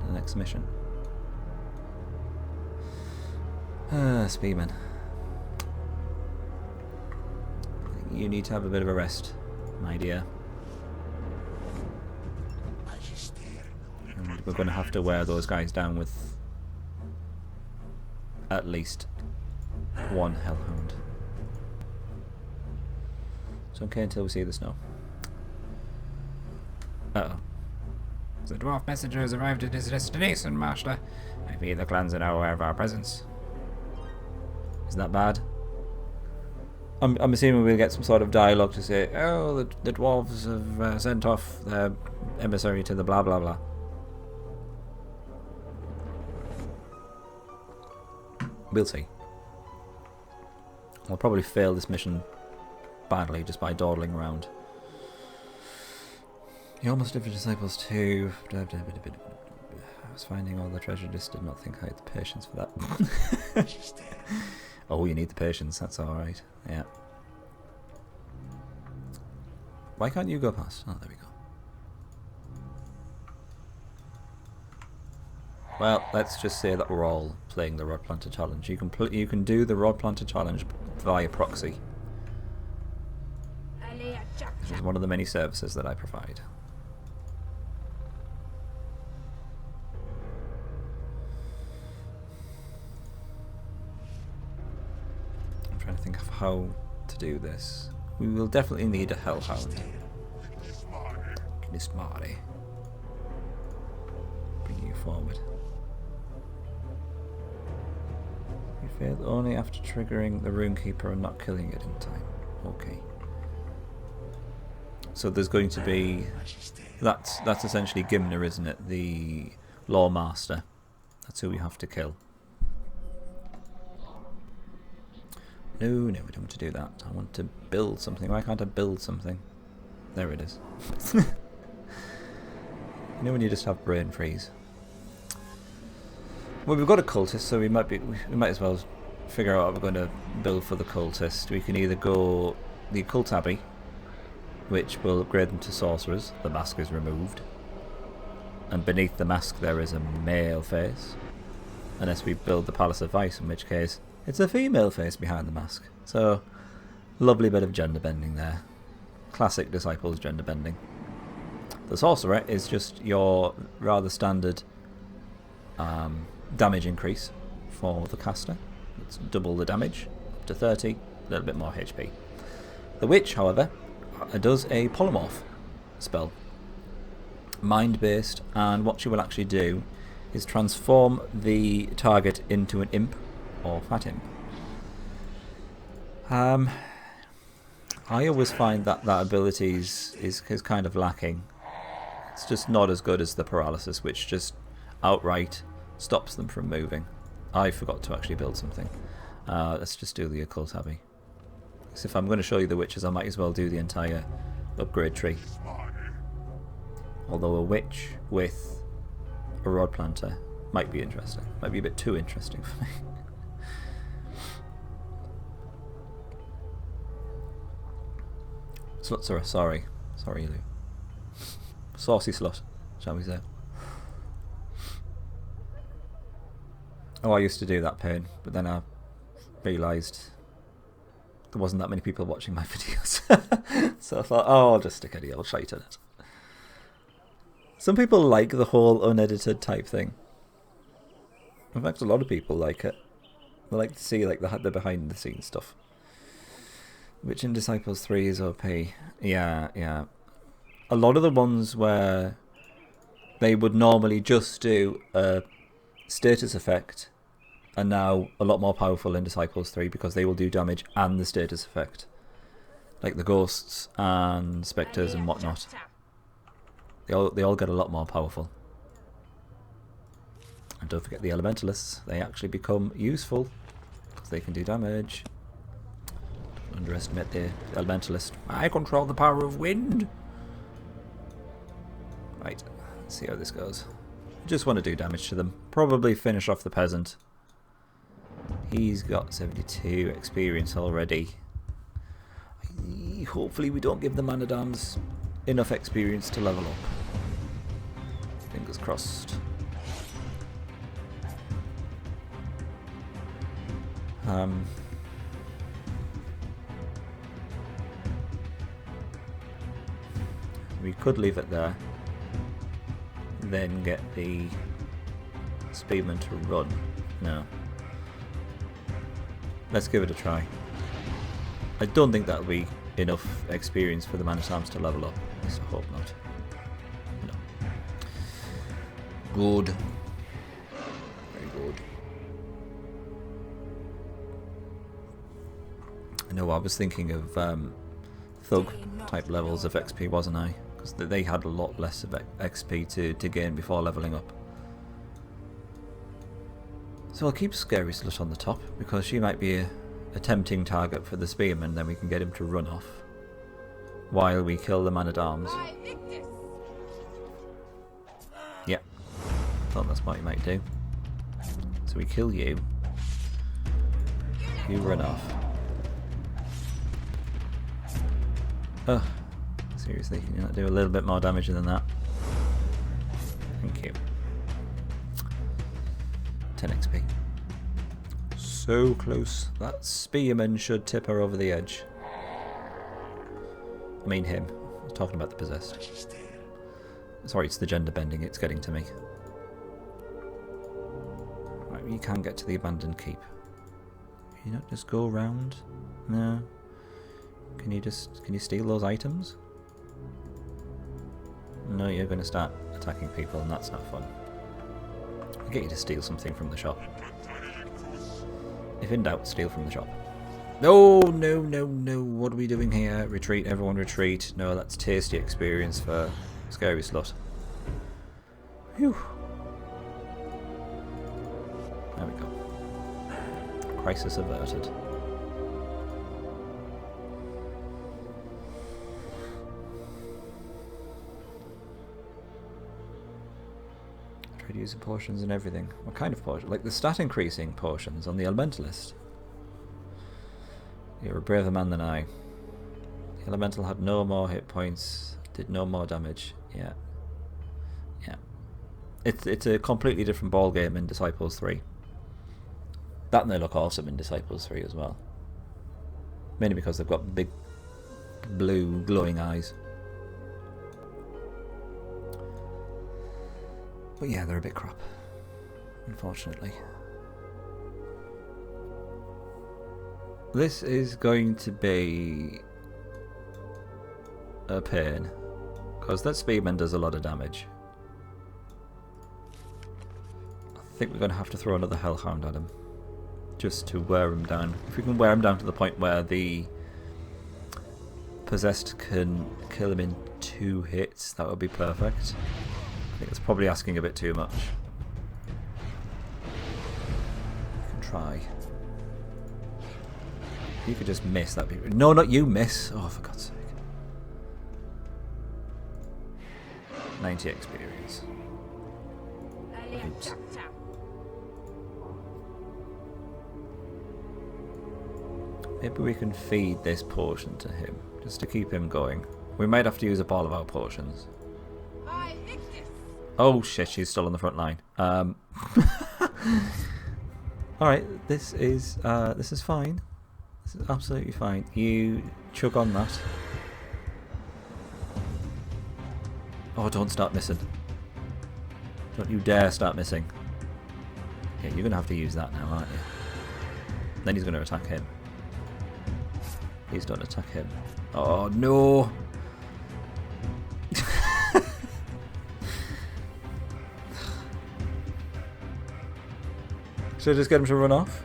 the next mission. Speedman. You need to have a bit of a rest, my dear. And we're going to have to wear those guys down with at least 1 Hellhound. It's okay until we see the snow. Uh-oh. The dwarf messenger has arrived at his destination, Master. I fear the clans are now aware of our presence. Isn't that bad? I'm assuming we'll get some sort of dialogue to say, oh, the dwarves have sent off their emissary to the blah blah blah. We'll see. I'll probably fail this mission badly just by dawdling around. You almost did for Disciples too. I was finding all the treasure, just did not think I had the patience for that. Oh, you need the patience, that's alright. Yeah. Why can't you go past? Oh, there we go. Well, let's just say that we're all playing the Rod Planter Challenge. You can do the Rod Planter Challenge via proxy. This is one of the many services that I provide. I'm trying to think of how to do this. We will definitely need a Hellhound. Knismari. Bring you forward. You failed only after triggering the Runekeeper and not killing it in time. Okay. So there's going to be... That's essentially Gimner, isn't it? The Law Master. That's who we have to kill. No, we don't want to do that. I want to build something. Why can't I build something? There it is. You know when you just have brain freeze. Well, we've got a cultist, so we might as well figure out what we're going to build for the cultist. We can either go the Occult Abbey, which will upgrade them to sorcerers. The mask is removed, and beneath the mask there is a male face, unless we build the Palace of Vice, in which case it's a female face behind the mask. So, lovely bit of gender bending there. Classic Disciples gender bending. The Sorcerer is just your rather standard damage increase for the caster. It's double the damage, up to 30, a little bit more HP. The Witch, however, does a polymorph spell. Mind-based, and what she will actually do is transform the target into an imp or fat imp. I always find that ability is kind of lacking. It's just not as good as the paralysis, which just outright stops them from moving. I forgot to actually build something. Let's just do the Occult Abbey. Because if I'm going to show you the witches, I might as well do the entire upgrade tree. Although a witch with a Rod Planter might be interesting. Might be a bit too interesting for me. Slutzera, sorry, Lou. Saucy slut, shall we say. Oh, I used to do that pain, but then I realised there wasn't that many people watching my videos. So I thought, oh, I'll just stick any old shite in it. Some people like the whole unedited type thing. In fact, a lot of people like it. They like to see like the behind the scenes stuff. Which in Disciples 3 is OP. Yeah. A lot of the ones where they would normally just do a status effect are now a lot more powerful in Disciples 3 because they will do damage and the status effect. like the ghosts and spectres and whatnot. They all get a lot more powerful. And don't forget the elementalists. They actually become useful because they can do damage. Don't underestimate the elementalist. I control the power of wind. Right, let's see how this goes. Just want to do damage to them. Probably finish off the peasant. He's got 72 experience already. Hopefully we don't give the man-at-arms enough experience to level up. Fingers crossed. We could leave it there, then get the speedman to run. No. Let's give it a try. I don't think that'll be enough experience for the man-at-arms to level up. At least I hope not. No. Good. Very good. No, I was thinking of thug type levels of XP, wasn't I? Because they had a lot less of XP to gain before leveling up. So I'll keep Scary Slut on the top because she might be a tempting target for the spearman. Then we can get him to run off while we kill the man-at-arms. Yep, thought that's what you might do. So we kill you. You run off. Oh, seriously, can you not do a little bit more damage than that? Thank you. 10 XP. So close. That spearman should tip her over the edge. I mean him. I was talking about the possessed. Sorry, it's the gender bending. It's getting to me. Right, you can get to the abandoned keep. Can you not just go around? No. Can you steal those items? No, you're going to start attacking people and that's not fun. I'll get you to steal something from the shop. If in doubt, steal from the shop. No, no, no, no. What are we doing here? Retreat, everyone retreat. No, that's tasty experience for Scary Slut. Phew. There we go. Crisis averted. Try to use the potions and everything. What kind of potion? Like the stat increasing potions on the elementalist. You're a braver man than I. The elemental had no more hit points, did no more damage. Yeah. Yeah. It's a completely different ball game in Disciples 3. That and they look awesome in Disciples 3 as well. Mainly because they've got big blue glowing eyes. But yeah, they're a bit crap, unfortunately. This is going to be a pain, because that spearman does a lot of damage. I think we're going to have to throw another hellhound at him, just to wear him down. If we can wear him down to the point where the possessed can kill him in 2 hits, that would be perfect. I think it's probably asking a bit too much. You can try. You could just miss that. No, not you miss. Oh, for God's sake. 90 experience. Oops. Maybe we can feed this potion to him, just to keep him going. We might have to use up all of our potions. Oh shit, she's still on the front line. Alright, this is fine. This is absolutely fine. You chug on that. Oh, don't start missing. Don't you dare start missing. Yeah, you're going to have to use that now, aren't you? Then he's going to attack him. Please don't attack him. Oh, no! Should I just get him to run off?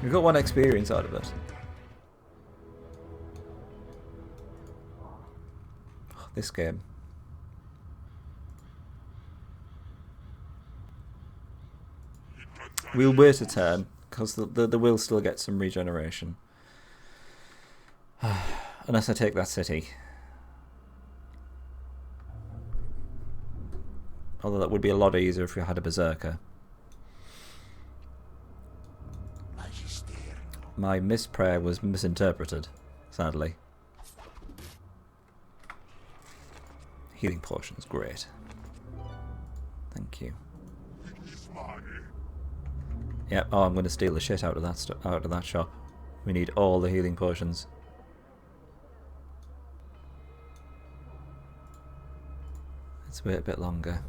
We got 1 experience out of it. Oh, this game. We'll wait a turn, because the will still get some regeneration. Unless I take that city. Although that would be a lot easier if we had a berserker. My misprayer was misinterpreted, sadly. Healing potions, great. Thank you. Yep. Oh, I'm going to steal the shit out of that shop. We need all the healing potions. Let's wait a bit longer.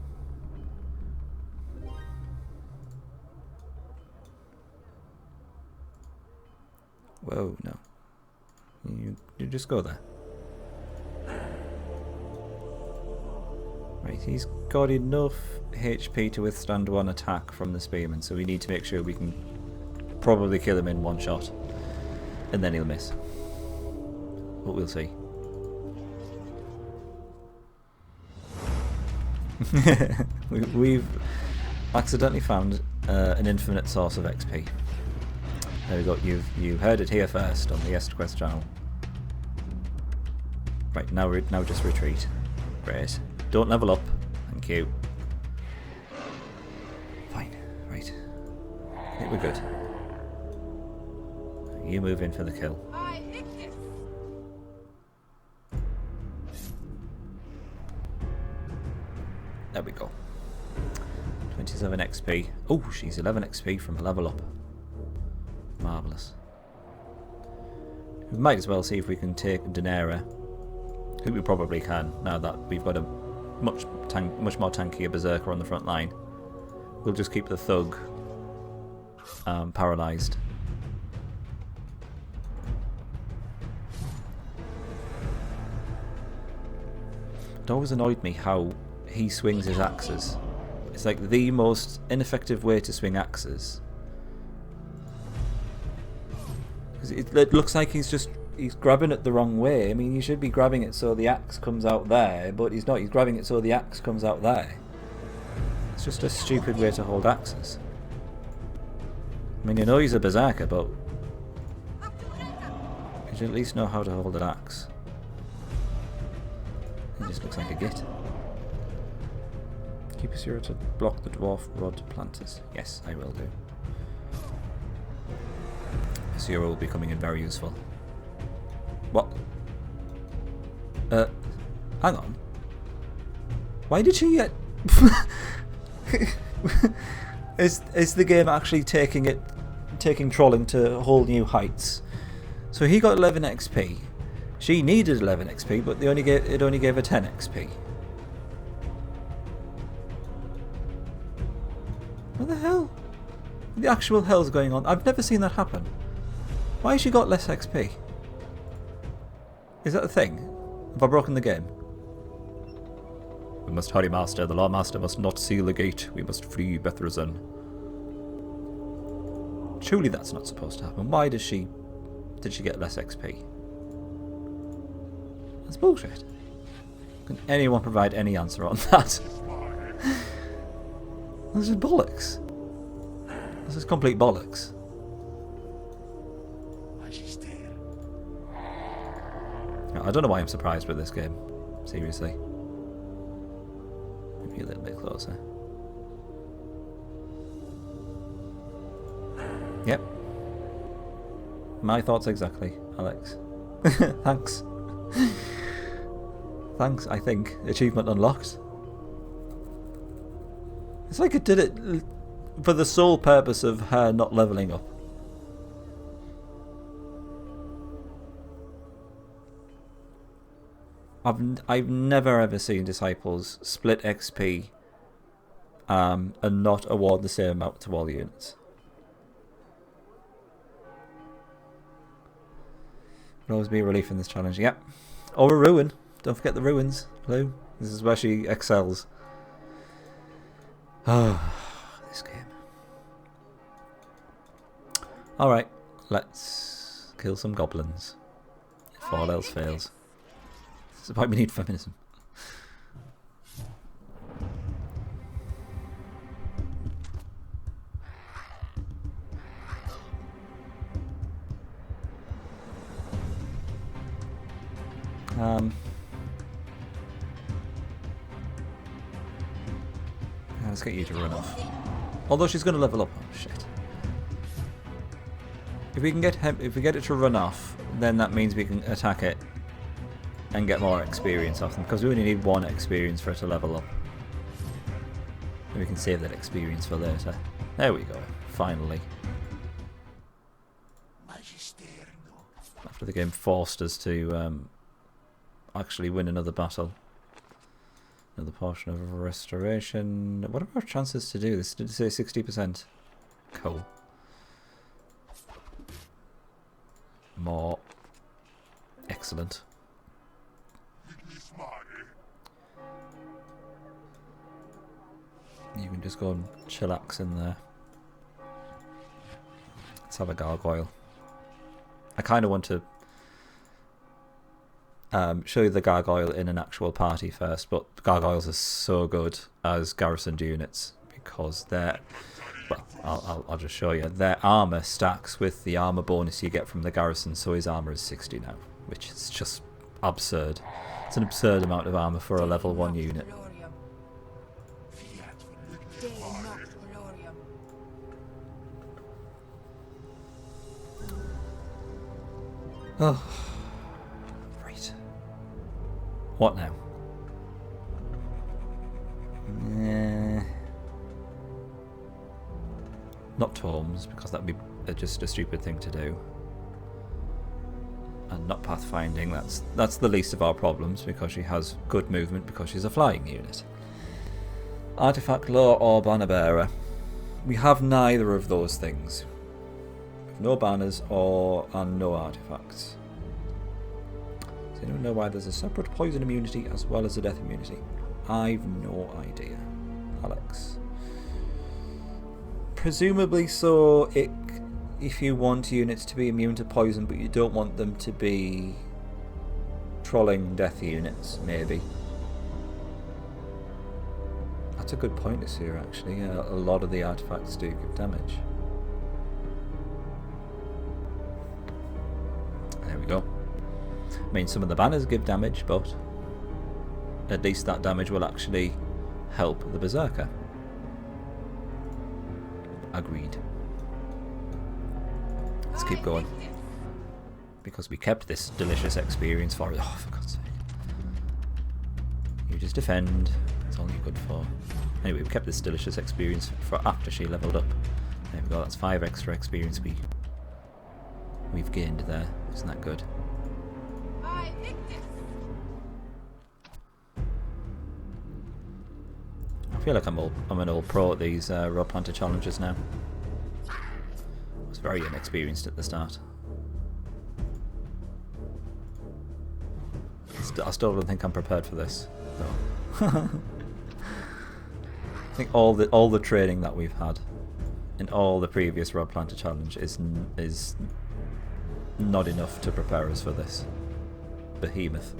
Whoa, no. You just go there. Right, he's got enough HP to withstand 1 attack from the spearman, so we need to make sure we can probably kill him in 1 shot. And then he'll miss. But we'll see. We've accidentally found an infinite source of XP. There we go. You heard it here first on the EstQuest channel. Right, now just retreat. Great. Don't level up. Thank you. Fine. Right. I think we're good. You move in for the kill. There we go. 27 XP. Oh, she's 11 XP from a level up. Marvellous. We might as well see if we can take Daenerys. I think we probably can, now that we've got a much more tankier berserker on the front line. We'll just keep the thug paralysed. It always annoyed me how he swings his axes. It's like the most ineffective way to swing axes. It looks like he's grabbing it the wrong way. I mean, you should be grabbing it so the axe comes out there, but he's not. He's grabbing it so the axe comes out there. It's just a stupid way to hold axes. I mean, you know he's a berserker, but you should at least know how to hold an axe. He just looks like a git. Keep us here to block the dwarf rod planters. Yes, I will do. Zero will be coming in very useful. What? Hang on. Why did she get... is the game actually taking trolling to whole new heights? So he got 11 XP. She needed 11 XP, but it only gave her 10 XP. What the hell? What the actual hell's going on? I've never seen that happen. Why has she got less XP? Is that a thing? Have I broken the game? We must hurry, Master. The Lawmaster must not seal the gate. We must free Bethrazan. Surely that's not supposed to happen. Why did she get less XP? That's bullshit. Can anyone provide any answer on that? This is bollocks. This is complete bollocks. I don't know why I'm surprised with this game. Seriously. Maybe a little bit closer. Yep. My thoughts exactly, Alex. Thanks. Thanks, I think. Achievement unlocked. It's like it did it for the sole purpose of her not leveling up. I've never ever seen Disciples split XP and not award the same amount to all units. Will always be a relief in this challenge. Yep. Or a ruin. Don't forget the ruins, Lou. This is where she excels. Oh, this game. Alright. Let's kill some goblins. If all else fails. That's why we need feminism. Let's get you to run off. Although she's going to level up. Oh shit! If we can get him, if we get it to run off, then that means we can attack it and get more experience off them. Because we only need 1 experience for it to level up. And we can save that experience for later. There we go. Finally. After the game forced us to actually win another battle. Another portion of restoration. What are our chances to do this? Did it say 60%? Cool. More. Excellent. You can just go and chillax in there. Let's have a gargoyle. I kind of want to show you the gargoyle in an actual party first, but gargoyles are so good as garrisoned units because they're, well, I'll just show you. Their armor stacks with the armor bonus you get from the garrison, so his armor is 60 now, which is just absurd. It's an absurd amount of armor for a level 1 unit. Oh. What now? Not tomes, because that would be just a stupid thing to do. And not pathfinding, that's the least of our problems, because she has good movement, because she's a flying unit. Artifact lore or banner bearer. We have neither of those things. We have no banners and no artifacts. I don't know why there's a separate poison immunity as well as a death immunity. I've no idea. Alex. Presumably so if you want units to be immune to poison but you don't want them to be trolling death units, maybe. That's a good point this year actually. A lot of the artifacts do give damage. There we go. I mean, some of the banners give damage, but at least that damage will actually help the Berserker. Agreed. Let's keep going. Because we kept this delicious experience for it. Oh, for God's sake. You just defend. That's all you're good for. Anyway, we kept this delicious experience for after she leveled up. There we go, that's 5 extra experience we've gained there. Isn't that good? I feel like I'm an old pro at these Rod Planter challenges now. I was very inexperienced at the start. I still don't think I'm prepared for this, though. I think all the training that we've had in all the previous Rod Planter challenge is not enough to prepare us for this behemoth.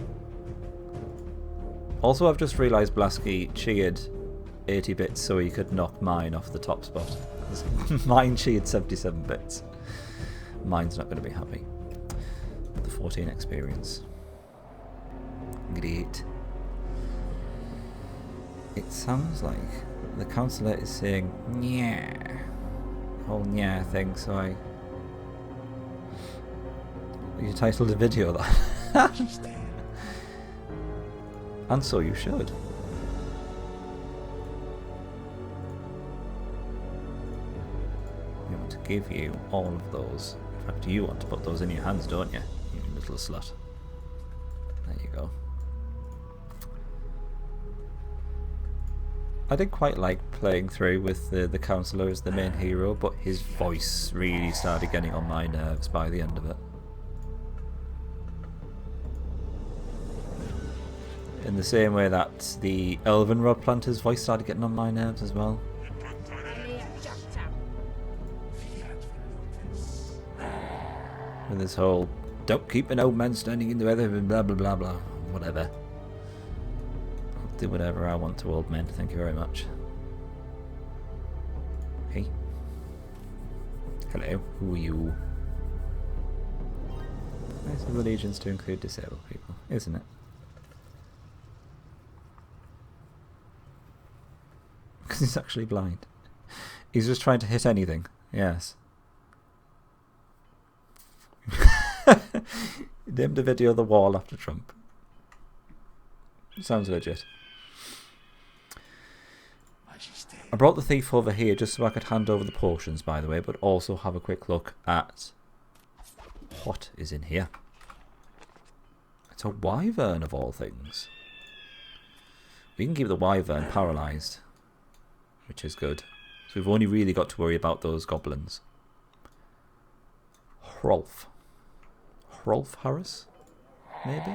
Also, I've just realised Blasky cheered 80 bits so he could knock mine off the top spot. Mine cheered 77 bits. Mine's not going to be happy. The 14 experience. Great. It sounds like the counsellor is saying "yeah," whole "yeah" thing. So you titled a video that, and so you should. We want to give you all of those. In fact, you want to put those in your hands, don't you? You little slut. There you go. I did quite like playing through with the counsellor as the main hero, but his voice really started getting on my nerves by the end of it. In the same way that the Elven Rod Planter's voice started getting on my nerves as well. With this whole, don't keep an old man standing in the weather, blah blah blah blah, whatever. I'll do whatever I want to old men, thank you very much. Hey. Hello, who are you? Nice of allegiance to include disabled people, isn't it? Because he's actually blind. He's just trying to hit anything, yes. Named a video of the wall after Trump. Sounds legit. I brought the thief over here just so I could hand over the potions, by the way, but also have a quick look at what is in here. It's a wyvern of all things. We can keep the wyvern paralysed, which is good. So we've only really got to worry about those goblins. Hrolf. Hrolf Harris? Maybe?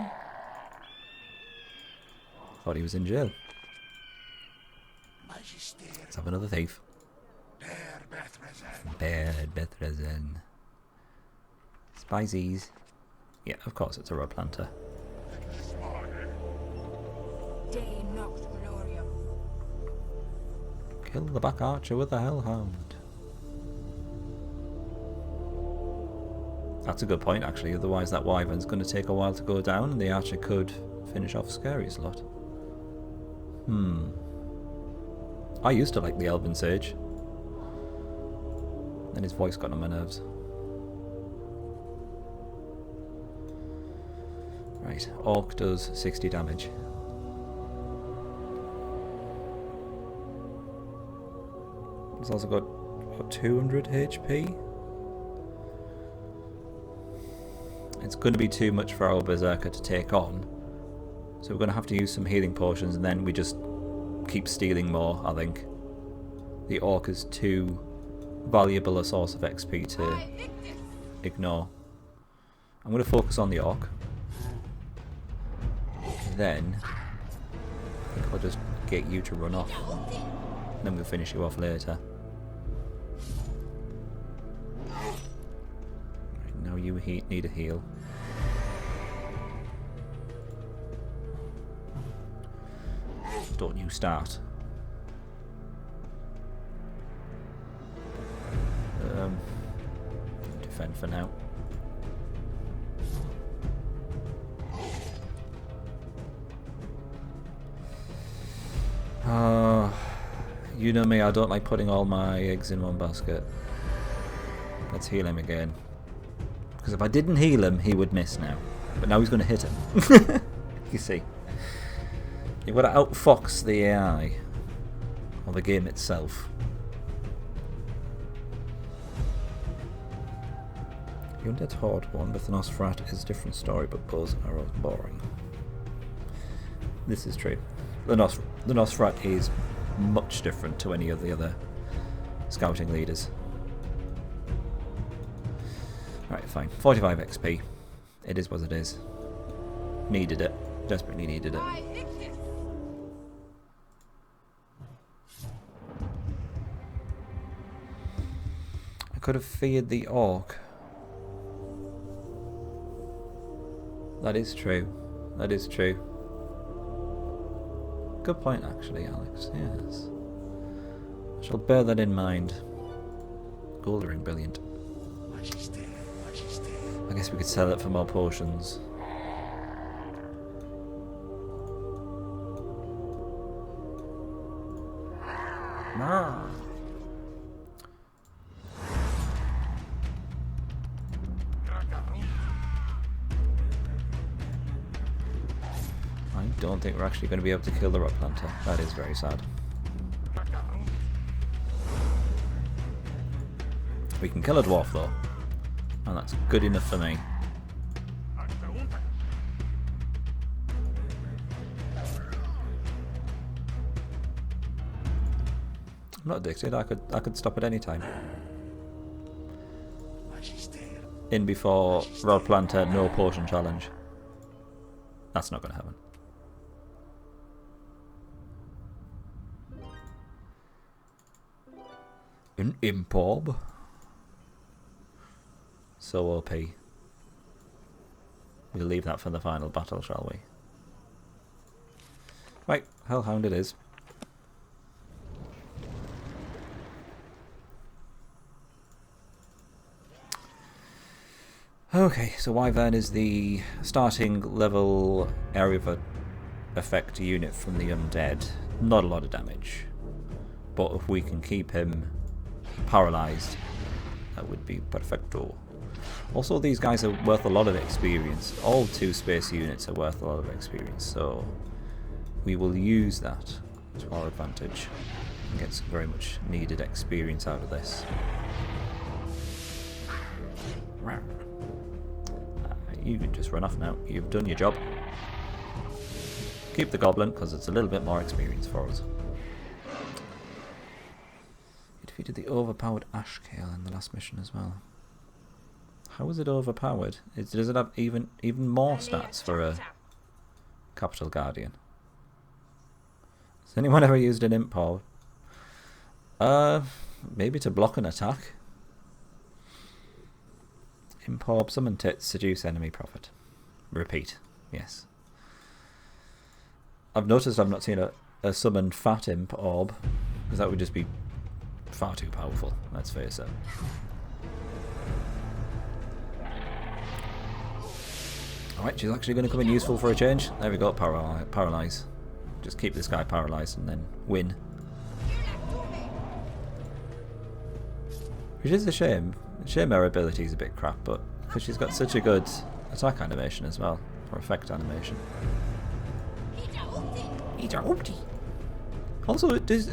Thought he was in jail. Let's have another thief. Bear Bethrezen. Spices. Yeah, of course it's a rod planter. De noct gloriam. Kill the back archer with the hellhound. That's a good point actually, otherwise that wyvern's going to take a while to go down and the archer could finish off Scary's lot. I used to like the Elven Sage. Then his voice got on my nerves. Right, Orc does 60 damage. He's also got what, 200 HP? It's going to be too much for our Berserker to take on. So we're going to have to use some healing potions and then we just keep stealing more, I think. The Orc is too valuable a source of XP to ignore. I'm going to focus on the Orc. Then I think I'll just get you to run off. And then we'll finish you off later. Right, now you need a heal. Don't you start. Defend for now. You know me, I don't like putting all my eggs in one basket. Let's heal him again. Because if I didn't heal him, he would miss now. But now he's going to hit him. You see. You've got to outfox the AI. Or the game itself. The Undead Horde one with the Nosferat is a different story, but bows and arrows boring. This is true. The Nosferat is much different to any of the other scouting leaders. Right, fine. 45 XP. It is what it is. Needed it. Desperately needed it. I could have feared the Orc. That is true. That is true. Good point, actually, Alex. Yes. I shall bear that in mind. Gold ring, brilliant. I guess we could sell it for more potions. I don't think we're actually going to be able to kill the Rod Planter. That is very sad. We can kill a dwarf though, and that's good enough for me. I'm not addicted. I could stop at any time. In before Rod Planter, no potion challenge. That's not going to happen. An impob. So OP. We'll leave that for the final battle, shall we? Right, Hellhound it is. Okay, so Wyvern is the starting level area of effect unit from the Undead. Not a lot of damage. But if we can keep him paralyzed, that would be perfecto. Also, these guys are worth a lot of experience. All 2 space units are worth a lot of experience, so we will use that to our advantage and get some very much needed experience out of this. You can just run off now. You've done your job. Keep the goblin, because it's a little bit more experience for us. You defeated the overpowered Ashkale in the last mission as well. How is it overpowered? Does it have even more stats for a Capital Guardian? Has anyone ever used an Imp Orb? Maybe to block an attack. Imp Orb, summon tits, seduce enemy prophet. Repeat. Yes. I've noticed I've not seen a summoned fat Imp Orb, because that would just be far too powerful, let's face it. Alright, she's actually going to come in useful for a change. There we go, paralyze. Just keep this guy paralyzed and then win. Which is a shame. Shame her ability is a bit crap, but because she's got such a good attack animation as well, or effect animation. Also, is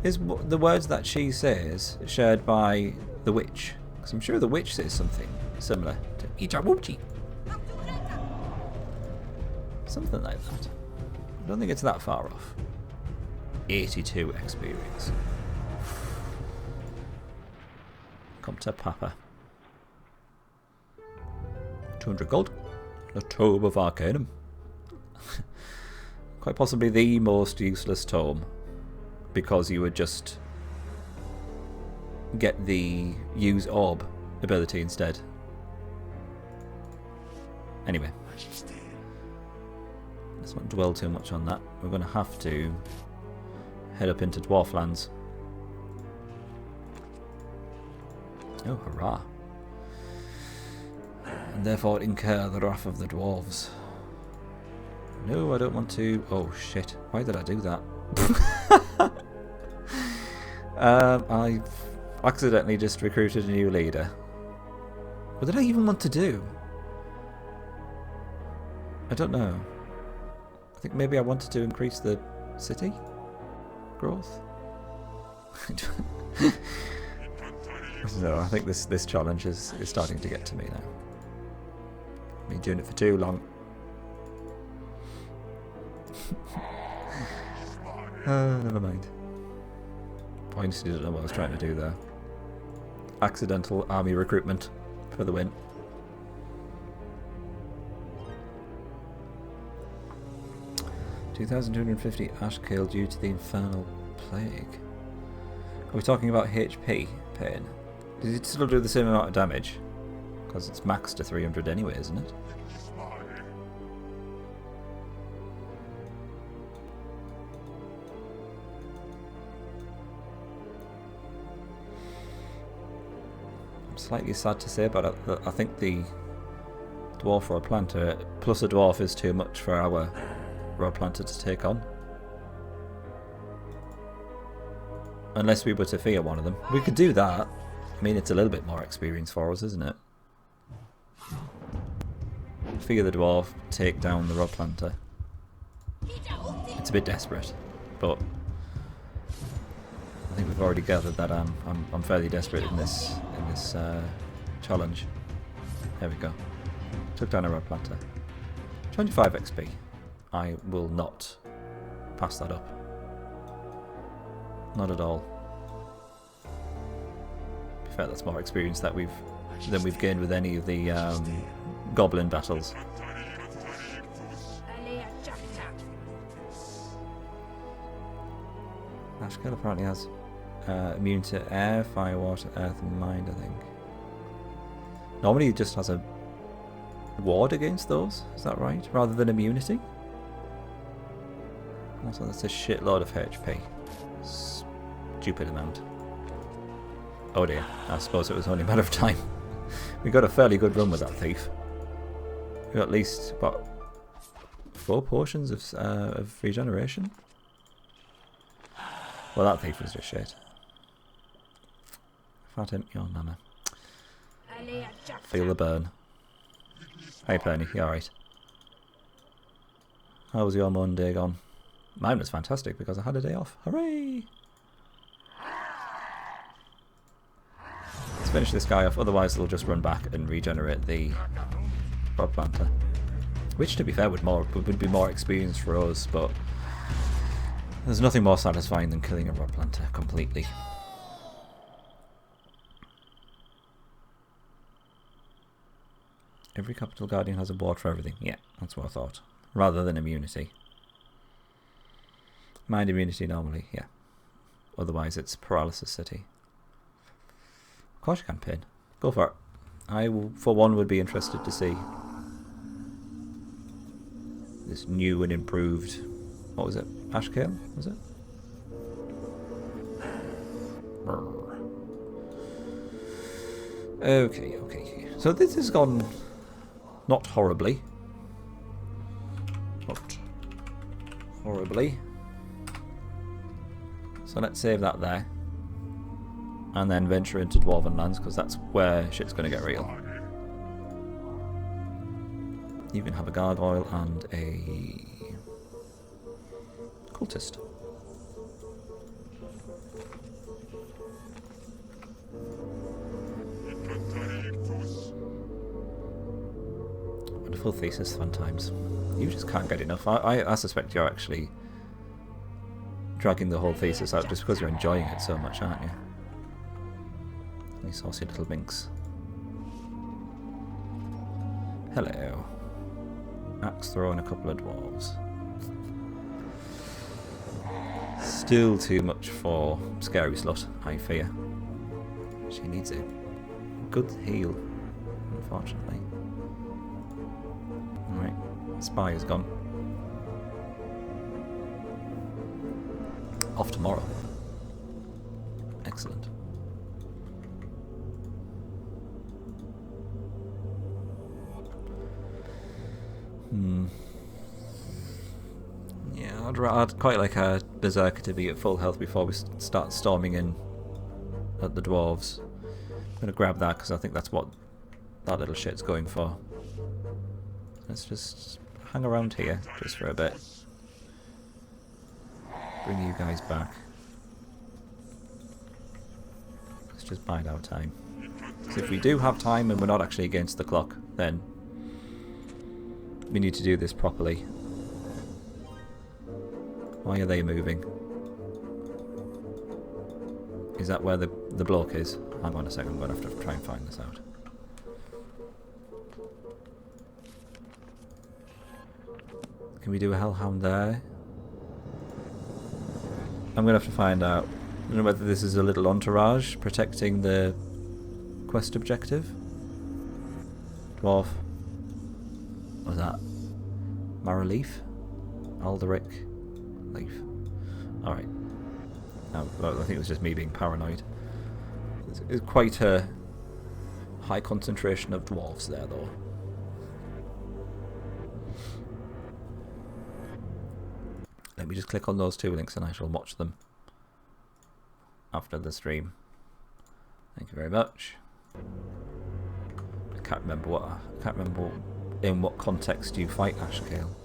the words that she says shared by the witch? Because I'm sure the witch says something similar to Ichabuchi. Something like that. I don't think it's that far off. 82 experience. Come to Papa. 200 gold. The Tome of Arcanum. Quite possibly the most useless tome, because you would just get the use orb ability instead. Anyway, let's not dwell too much on that. We're going to have to head up into Dwarflands. Oh, hurrah. And therefore incur the wrath of the dwarves. No, I don't want to... Oh, shit. Why did I do that? I accidentally just recruited a new leader. What did I even want to do? I don't know. I think maybe I wanted to increase the city growth? No, I think this challenge is starting to get to me now. I've been doing it for too long. Never mind. I honestly don't know what I was trying to do there. Accidental army recruitment for the win. $2,250 Ashkale due to the infernal plague. Are we talking about HP pain? Does it still do the same amount of damage? Because it's maxed to 300 anyway, isn't it? I'm slightly sad to say, but I think the Dwarf Rod Planter plus a Dwarf is too much for our Rod Planter to take on. Unless we were to fear one of them. We could do that. I mean, it's a little bit more experience for us, isn't it? Fear the Dwarf, take down the Rod Planter. It's a bit desperate, but I think we've already gathered that I'm fairly desperate in this challenge. There we go. Took down a Rod Planter. 25 XP. I will not pass that up. Not at all. To be fair, that's more experience that we've gained with any of the goblin battles. Ashkale apparently has immune to air, fire, water, earth, and mind, I think. Normally it just has a ward against those, is that right? Rather than immunity? Also, that's a shitload of HP. Stupid amount. Oh dear, I suppose it was only a matter of time. We got a fairly good run with that thief. We got at least, what, 4 potions of regeneration? Well, that thief was just shit. Fatim, your nana. Feel the burn. Hey Penny, you alright? How was your Monday gone? Mine was fantastic because I had a day off. Hooray! Let's finish this guy off, otherwise they'll just run back and regenerate the Rod Planter. Which, to be fair, would be more experience for us, but there's nothing more satisfying than killing a Rod Planter completely. Every Capital Guardian has a board for everything. Yeah, that's what I thought. Rather than immunity. Mind immunity normally, yeah. Otherwise it's Paralysis City. Of course you can pin. Go for it. I, for one, would be interested to see this new and improved... What was it? Ashkale, was it? Okay, okay. So this has gone not horribly. Not horribly. So let's save that there. And then venture into Dwarven lands, because that's where shit's going to get real. You can have a gargoyle and a cultist. Wonderful thesis, fun times. You just can't get enough. I suspect you're actually dragging the whole thesis out just because you're enjoying it so much, aren't you? You saucy little minx. Hello. Axe throw and a couple of dwarves. Still too much for Scary Slut, I fear. She needs a good heal, unfortunately. Alright, Spy is gone. Off tomorrow. Excellent. Yeah, I'd quite like a Berserker to be at full health before we start storming in at the dwarves. I'm going to grab that because I think that's what that little shit's going for. Let's just hang around here just for a bit. Bring you guys back. Let's just bide our time. So if we do have time and we're not actually against the clock, then we need to do this properly. Why are they moving? Is that where the bloke is? Hang on a second, I'm going to have to try and find this out. Can we do a Hellhound there? I'm going to have to find out. I don't know whether this is a little entourage protecting the quest objective. Dwarf. What was that? Maraleaf? Alderic Leaf. Alright. Well, I think it was just me being paranoid. It's quite a high concentration of dwarves there, though. Let me just click on those 2 links and I shall watch them after the stream. Thank you very much. I can't remember in what context you fight Ashkale.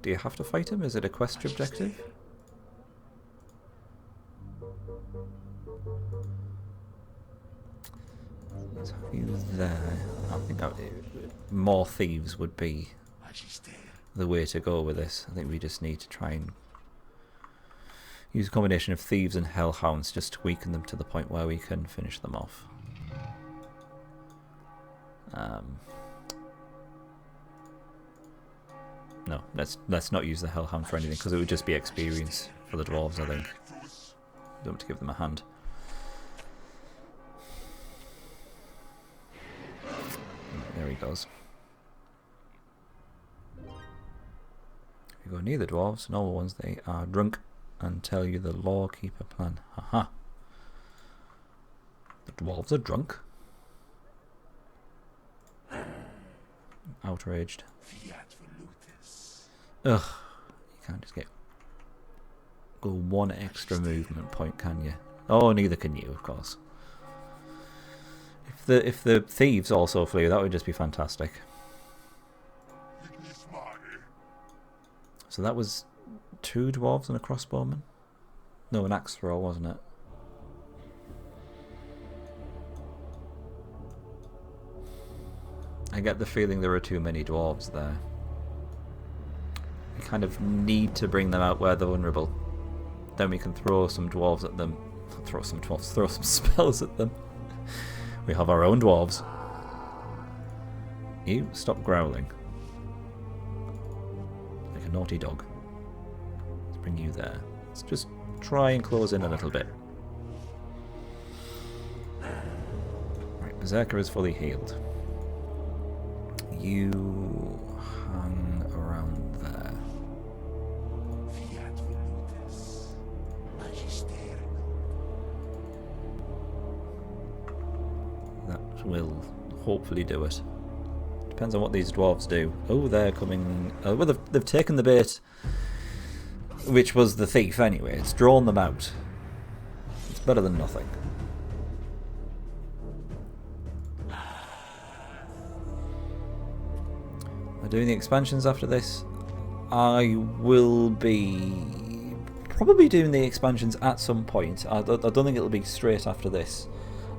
Do you have to fight him? Is it a quest objective? Let's have you there. I think more thieves would be the way to go with this. I think we just need to try and use a combination of thieves and hellhounds just to weaken them to the point where we can finish them off. No, let's not use the hellhound for anything because it would just be experience for the dwarves, I think. Don't want to give them a hand. he goes. If you go near the dwarves, normal ones, they are drunk and tell you the lawkeeper plan. Haha. The dwarves are drunk. Outraged. Ugh. You can't just go one extra movement point, can you? Oh, neither can you, of course. If the thieves also flee, that would just be fantastic. So that was 2 dwarves and a crossbowman? No, an axe thrower, wasn't it? I get the feeling there are too many dwarves there. We kind of need to bring them out where they're vulnerable. Then we can throw some dwarves at them. Throw some spells at them. We have our own dwarves. You, stop growling. Like a naughty dog. Let's bring you there. Let's just try and close in a little bit. Right, Berserker is fully healed. You hang around there. That will hopefully do it. Depends on what these dwarves do. Oh, they're coming. Well, they've taken the bait, which was the thief anyway. It's drawn them out. It's better than nothing. We're doing the expansions after this. I will be probably doing the expansions at some point. I don't think it'll be straight after this.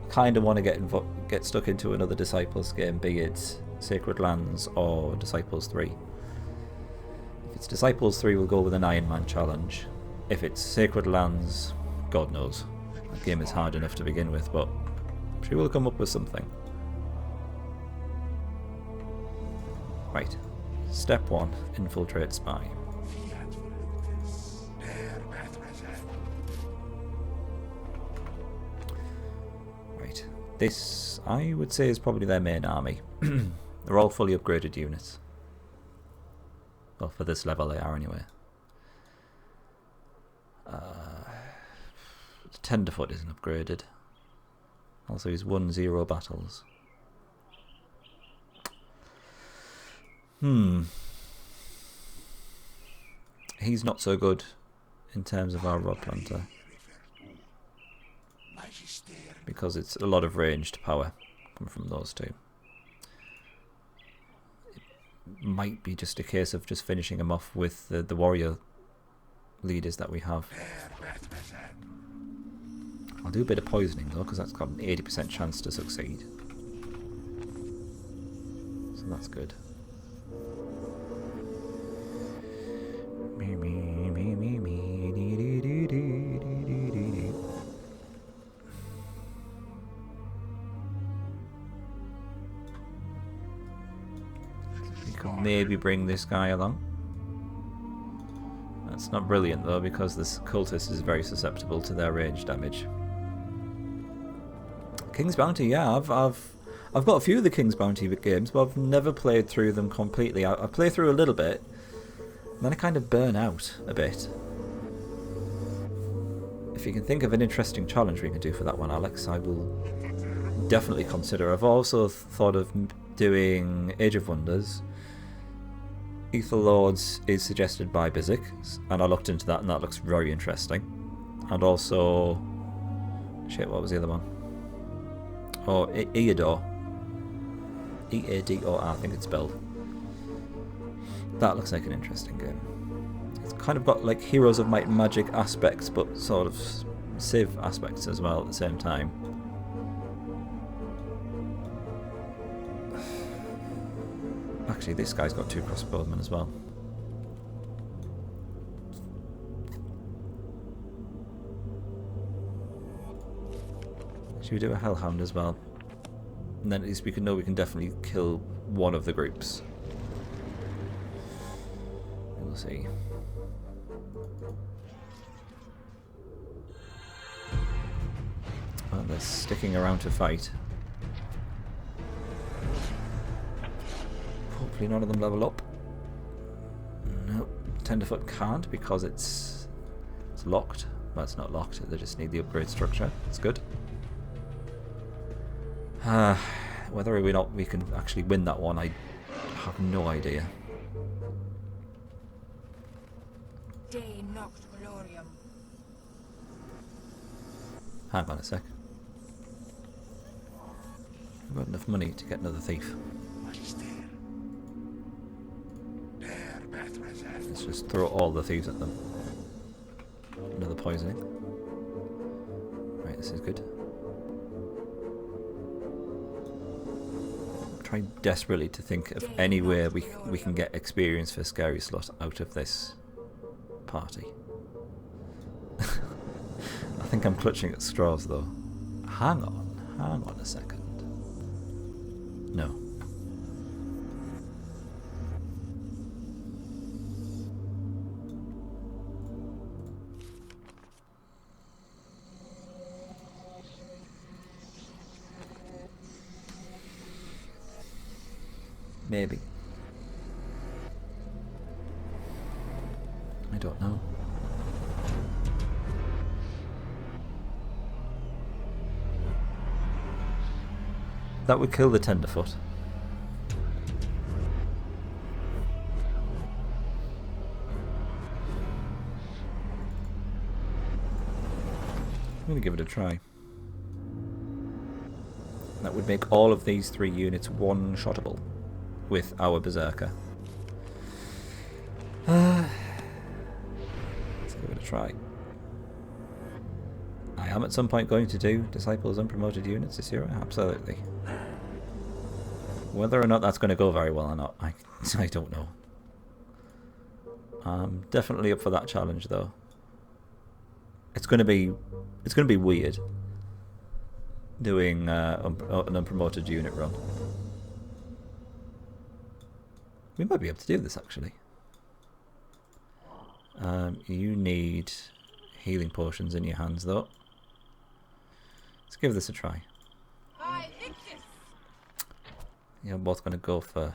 I kind of want to get stuck into another Disciples game, be it Sacred Lands or Disciples 3. If it's Disciples 3, we'll go with an Iron Man challenge. If it's Sacred Lands, God knows. The game is hard enough to begin with, but she will come up with something. Right. Step 1, infiltrate spy. Right. This, I would say, is probably their main army. They're all fully upgraded units. Well, for this level they are anyway. The Tenderfoot isn't upgraded. Also he's won 0 battles. He's not so good in terms of our Rod Planter, because it's a lot of ranged power come from those two. It might be just a case of just finishing him off with the warrior leaders that we have. I'll do a bit of poisoning though, because that's got an 80% chance to succeed. So that's good. We could maybe bring this guy along. That's not brilliant though, because this cultist is very susceptible to their range damage. King's Bounty, yeah, I've got a few of the King's Bounty games, but I've never played through them completely. I play through a little bit, and then I kind of burn out a bit. If you can think of an interesting challenge we can do for that one, Alex, I will definitely consider. I've also thought of doing Age of Wonders. Ether Lords is suggested by Bizik, and I looked into that, and that looks very interesting. And also, shit, what was the other one? Oh, Eador. E-A-D-O-R, I think it's spelled. That looks like an interesting game. It's kind of got like Heroes of Might and Magic aspects, but sort of Civ aspects as well at the same time. Actually, this guy's got 2 crossbowmen as well. Should we do a Hellhound as well? And then at least we can know we can definitely kill one of the groups. We'll see. Well, they're sticking around to fight. Hopefully none of them level up. Nope. Tenderfoot can't because it's locked. Well, it's not locked. They just need the upgrade structure. It's good. Whether or not we can actually win that one, I have no idea. De noct gloriam. Hang on a sec. I've got enough money to get another thief. Let's just throw all the thieves at them. Another poisoning. Right, this is good. I'm trying desperately to think of anywhere we can get experience for Scary Slot out of this party. I think I'm clutching at straws though. Hang on a second. No. Maybe. I don't know. That would kill the Tenderfoot. I'm going to give it a try. That would make all of these 3 units one-shottable with our Berserker. Let's give it a try. I am at some point going to do Disciples Unpromoted Units this year, absolutely. Whether or not that's going to go very well or not, I don't know. I'm definitely up for that challenge though. It's going to be weird doing an unpromoted unit run. We might be able to do this actually. You need healing potions in your hands though. Let's give this a try. You're both going to go for...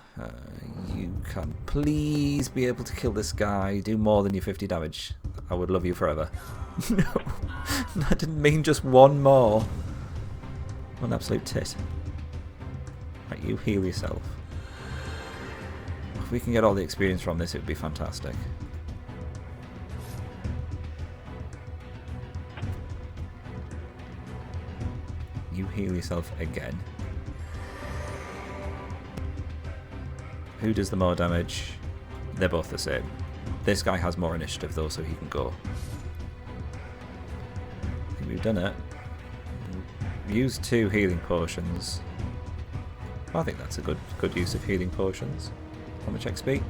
you can please be able to kill this guy. Do more than your 50 damage. I would love you forever. No, I didn't mean just one more. One absolute tit. Right, you heal yourself. If we can get all the experience from this, it would be fantastic. You heal yourself again. Who does the more damage? They're both the same. This guy has more initiative though, so he can go. I think we've done it. Use 2 healing potions. I think that's a good use of healing potions. How much XP?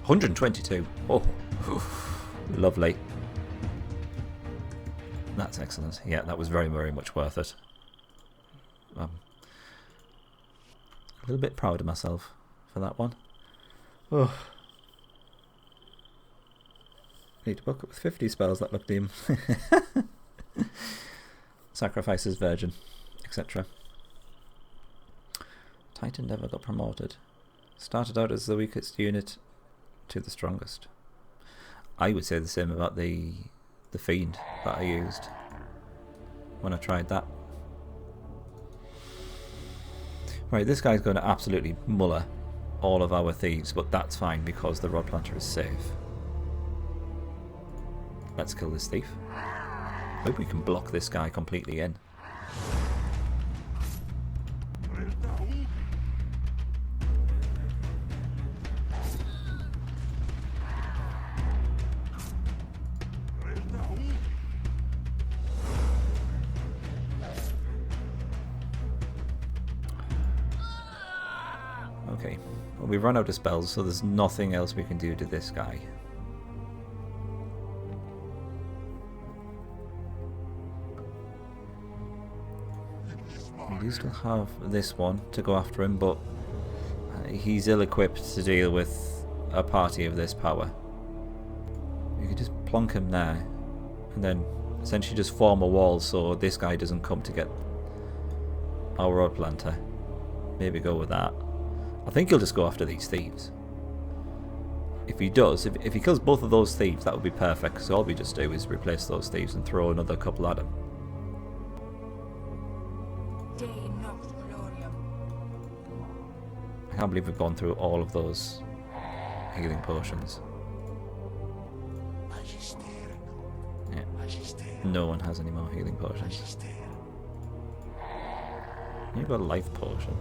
122. Oh, lovely. That's excellent. Yeah, that was very, very much worth it. A little bit proud of myself for that one. Oh. Need to book up with 50 spells that look dim. Sacrifices Virgin, etc. Titan never got promoted. Started out as the weakest unit to the strongest. I would say the same about the Fiend that I used when I tried that. Right, this guy's going to absolutely muller all of our thieves, but that's fine because the Rod Planter is safe. Let's kill this thief. Hope we can block this guy completely in. Okay, well, we've run out of spells, so there's nothing else we can do to this guy. We do still have this one to go after him, but he's ill-equipped to deal with a party of this power. You could just plonk him there, and then essentially just form a wall so this guy doesn't come to get our Rod Planter. Maybe go with that. I think he'll just go after these thieves. If he does, if he kills both of those thieves, that would be perfect. So all we just do is replace those thieves and throw another couple at him. De noct gloriam. I can't believe we've gone through all of those healing potions. Yeah. No one has any more healing potions. You've got a life potion.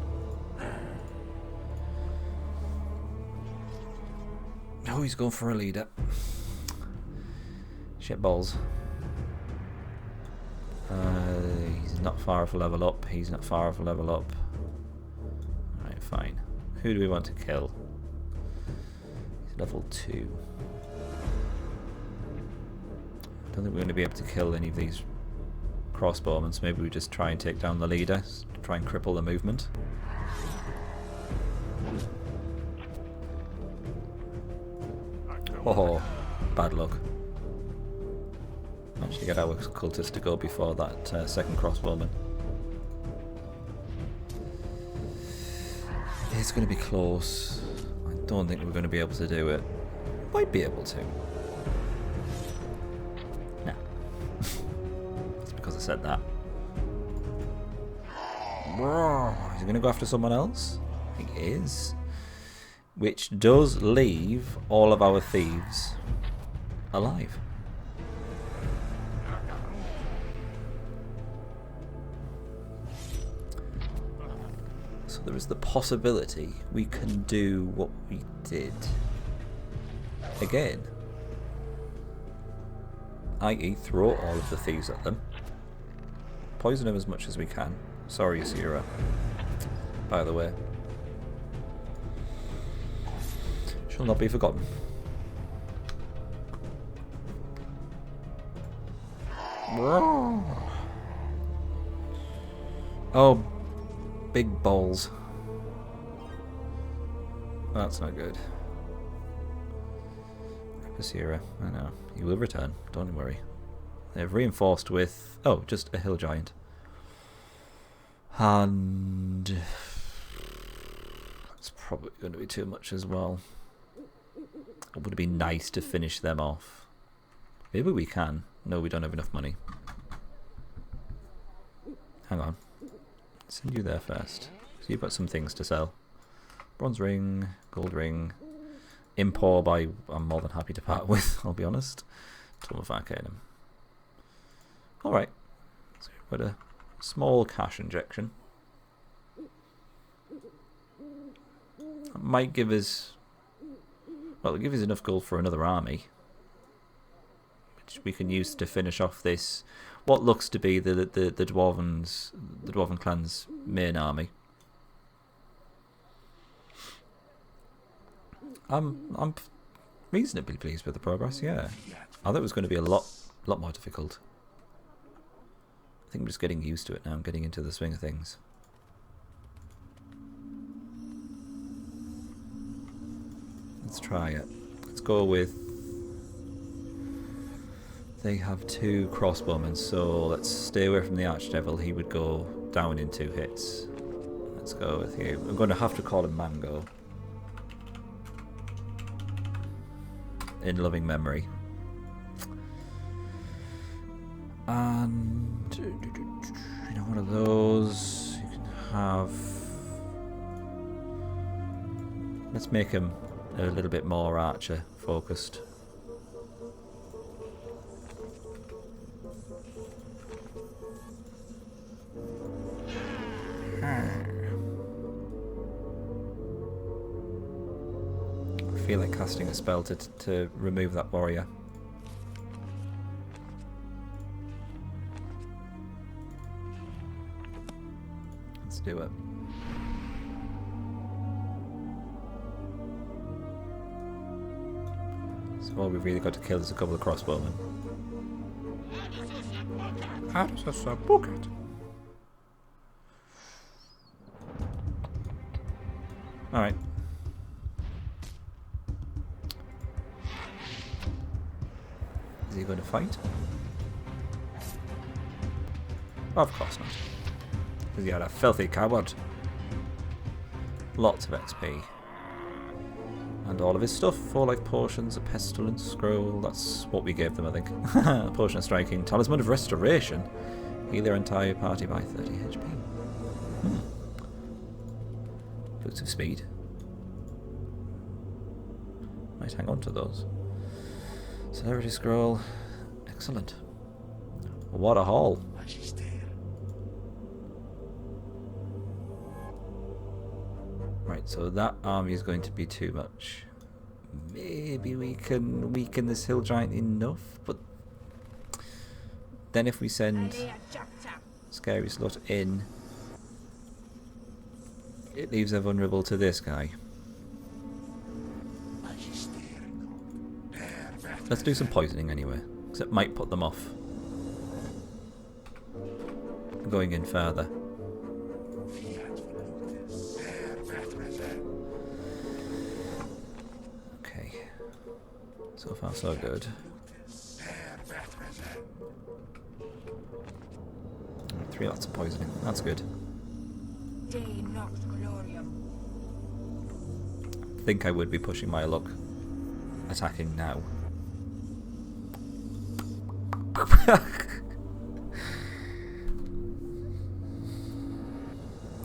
Oh, he's going for a leader. Shit balls. He's not far off a level up. He's not far off a level up. Alright, fine. Who do we want to kill? He's level 2. I don't think we're going to be able to kill any of these crossbowmen, so maybe we just try and take down the leader, try and cripple the movement. Oh, bad luck. Managed to get our cultist to go before that second crossbowman. It's going to be close. I don't think we're going to be able to do it. Might be able to. No. It's because I said that. Is he going to go after someone else? I think he is. Which does leave all of our thieves alive. So there is the possibility we can do what we did again. I.e. throw all of the thieves at them. Poison them as much as we can. Sorry, Asira. By the way. Shall not be forgotten. Oh, big balls. That's not good. Basira, I know. He will return, don't worry. They've reinforced with... oh, just a hill giant. And... that's probably going to be too much as well. It would be nice to finish them off. Maybe we can. No, we don't have enough money. Hang on. Send you there first. So you've got some things to sell. Bronze ring, gold ring. Impor by I'm more than happy to part with, I'll be honest. Tome of Arcanum. Alright. So we've got a small cash injection. That might give us... well, it'll give us enough gold for another army, which we can use to finish off this, what looks to be the Dwarven clan's main army. I'm reasonably pleased with the progress. Yeah, I thought it was going to be a lot more difficult. I think I'm just getting used to it now. I'm getting into the swing of things. Let's try it. Let's go with... they have 2 crossbowmen, so let's stay away from the Archdevil. He would go down in 2 hits. Let's go with you. I'm going to have to call him Mango. In loving memory. And... you know, one of those... you can have... let's make him a little bit more archer focused. I feel like casting a spell to remove that warrior. Let's do it. So all we've really got to kill is a couple of crossbowmen. Alright. Is he going to fight? Of course not. Because you're a filthy coward. Lots of XP. And all of his stuff, 4 life potions, a pestilence scroll, that's what we gave them I think. A potion of striking, talisman of restoration, heal their entire party by 30 HP. Boots of speed. Might hang on to those. Celebrity scroll, excellent. What a haul. Right, so that army is going to be too much. Maybe we can weaken this hill giant enough, but then if we send Scary Slut in, it leaves her vulnerable to this guy. Let's do some poisoning anyway, because it might put them off going in further. So far, so good. 3 lots of poisoning. That's good. I think I would be pushing my luck attacking now.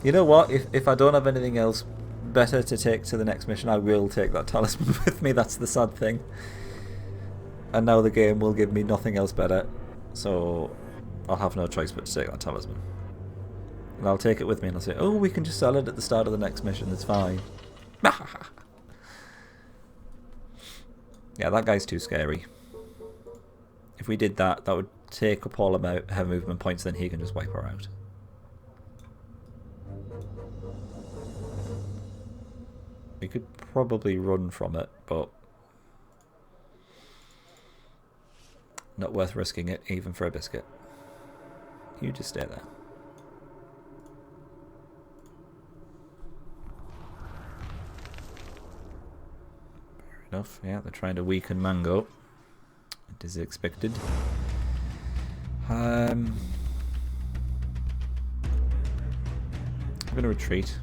You know what? If I don't have anything else better to take to the next mission, I will take that talisman with me. That's the sad thing. And now the game will give me nothing else better, so I'll have no choice but to take that talisman. And I'll take it with me and I'll say, oh, we can just sell it at the start of the next mission, it's fine. Yeah, that guy's too scary. If we did that, that would take up all of her movement points, then he can just wipe her out. We could probably run from it, but not worth risking it, even for a biscuit. You just stay there. Fair enough, yeah, they're trying to weaken Mango. It is expected. I'm going to retreat.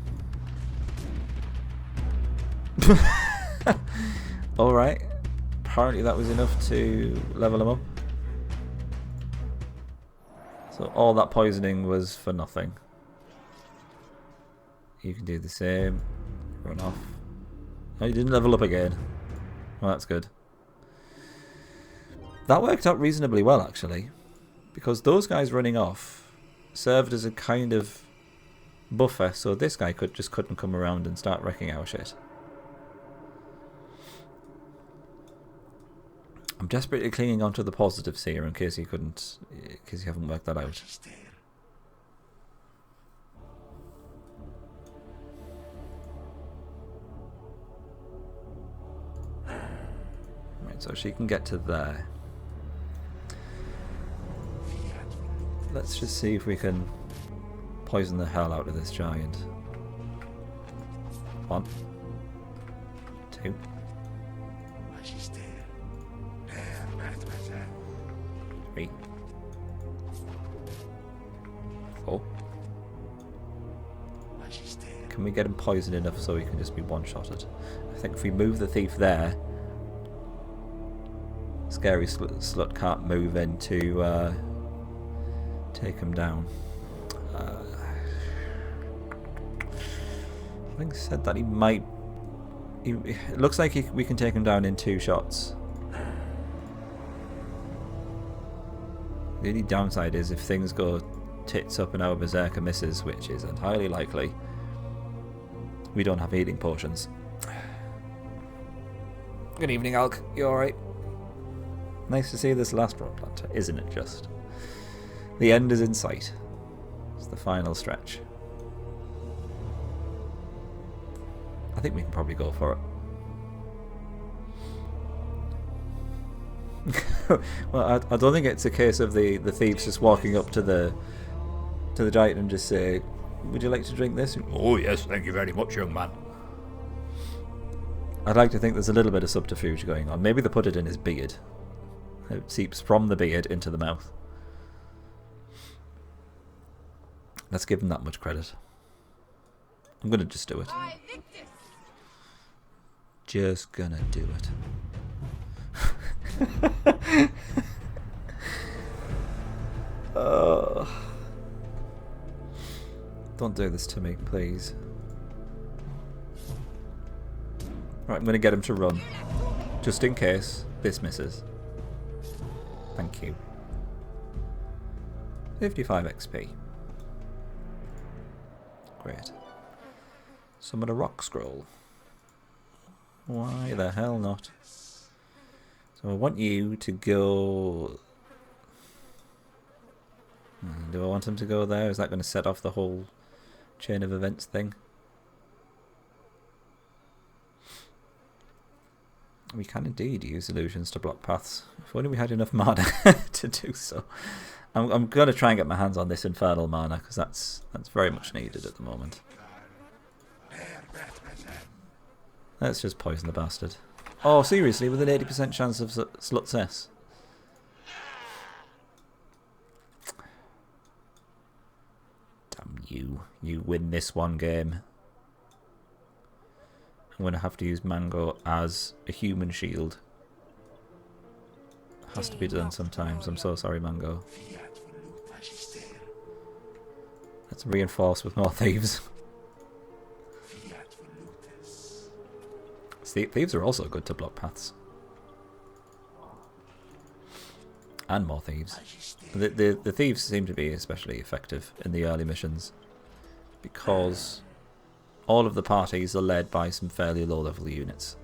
Alright. Apparently that was enough to level him up. So all that poisoning was for nothing. You can do the same. Run off. Oh, you didn't level up again. Well, that's good. That worked out reasonably well, actually. Because those guys running off served as a kind of buffer, so this guy couldn't come around and start wrecking our shit. I'm desperately clinging onto the positives here in case you haven't worked that out. Right, so she can get to there. Let's just see if we can poison the hell out of this giant. 1, 2. 3, 4. Can we get him poisoned enough so he can just be one-shotted? I think if we move the thief there, Scary Slut can't move in to take him down. Having said that, he might... it looks like we can take him down in 2 shots. The only downside is if things go tits up and our Berserker misses, which is entirely likely, we don't have healing potions. Good evening, Alk. You alright? Nice to see this last Rod Planter, isn't it just? The end is in sight. It's the final stretch. I think we can probably go for it. Well, I don't think it's a case of the thieves just walking up to the giant and just say, "Would you like to drink this?" "Oh yes, thank you very much, young man." I'd like to think there's a little bit of subterfuge going on. Maybe they put it in his beard. It seeps from the beard into the mouth. Let's give him that much credit. I'm gonna just do it. Just gonna do it. Don't do this to me, please. Right, I'm gonna get him to run. Just in case this misses. Thank you. 55 XP. Great. Summon a rock scroll. Why the hell not? So I want you to go... Do I want him to go there? Is that going to set off the whole chain of events thing? We can indeed use illusions to block paths. If only we had enough mana to do so. I'm going to try and get my hands on this infernal mana because that's very much needed at the moment. Let's just poison the bastard. Oh, seriously, with an 80% chance of success. Damn you. You win this one game. I'm going to have to use Mango as a human shield. Has to be done sometimes. I'm so sorry, Mango. Let's reinforce with more thieves. Thieves are also good to block paths. And more thieves. The thieves seem to be especially effective in the early missions because all of the parties are led by some fairly low level units,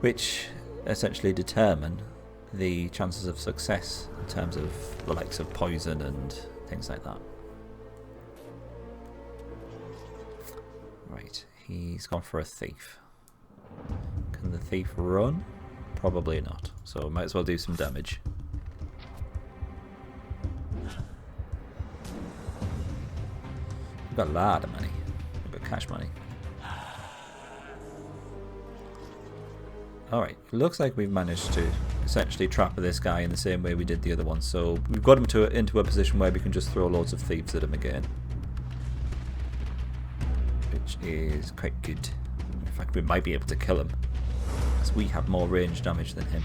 which essentially determine the chances of success in terms of the likes of poison and things like that. Right, he's gone for a thief. Can the thief run? Probably not, so might as well do some damage. We've got a lot of money. We've got cash money. Alright, it looks like we've managed to essentially trap this guy in the same way we did the other one, so we've got him into a position where we can just throw loads of thieves at him again. Which is quite good. In fact, we might be able to kill him, because we have more range damage than him.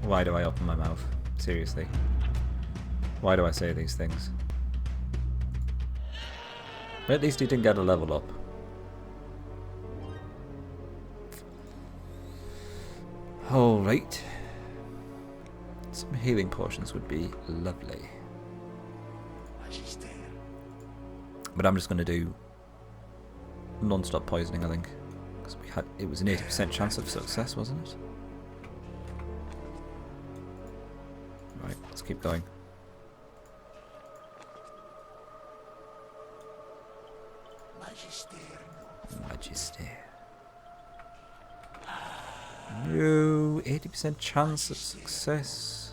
Why do I open my mouth? Seriously. Why do I say these things? But at least he didn't get a level up. Alright. Some healing potions would be lovely. But I'm just going to do non-stop poisoning, I think. Because it was an 80% chance of success, wasn't it? Right, let's keep going. Magister. No, 80% chance of success.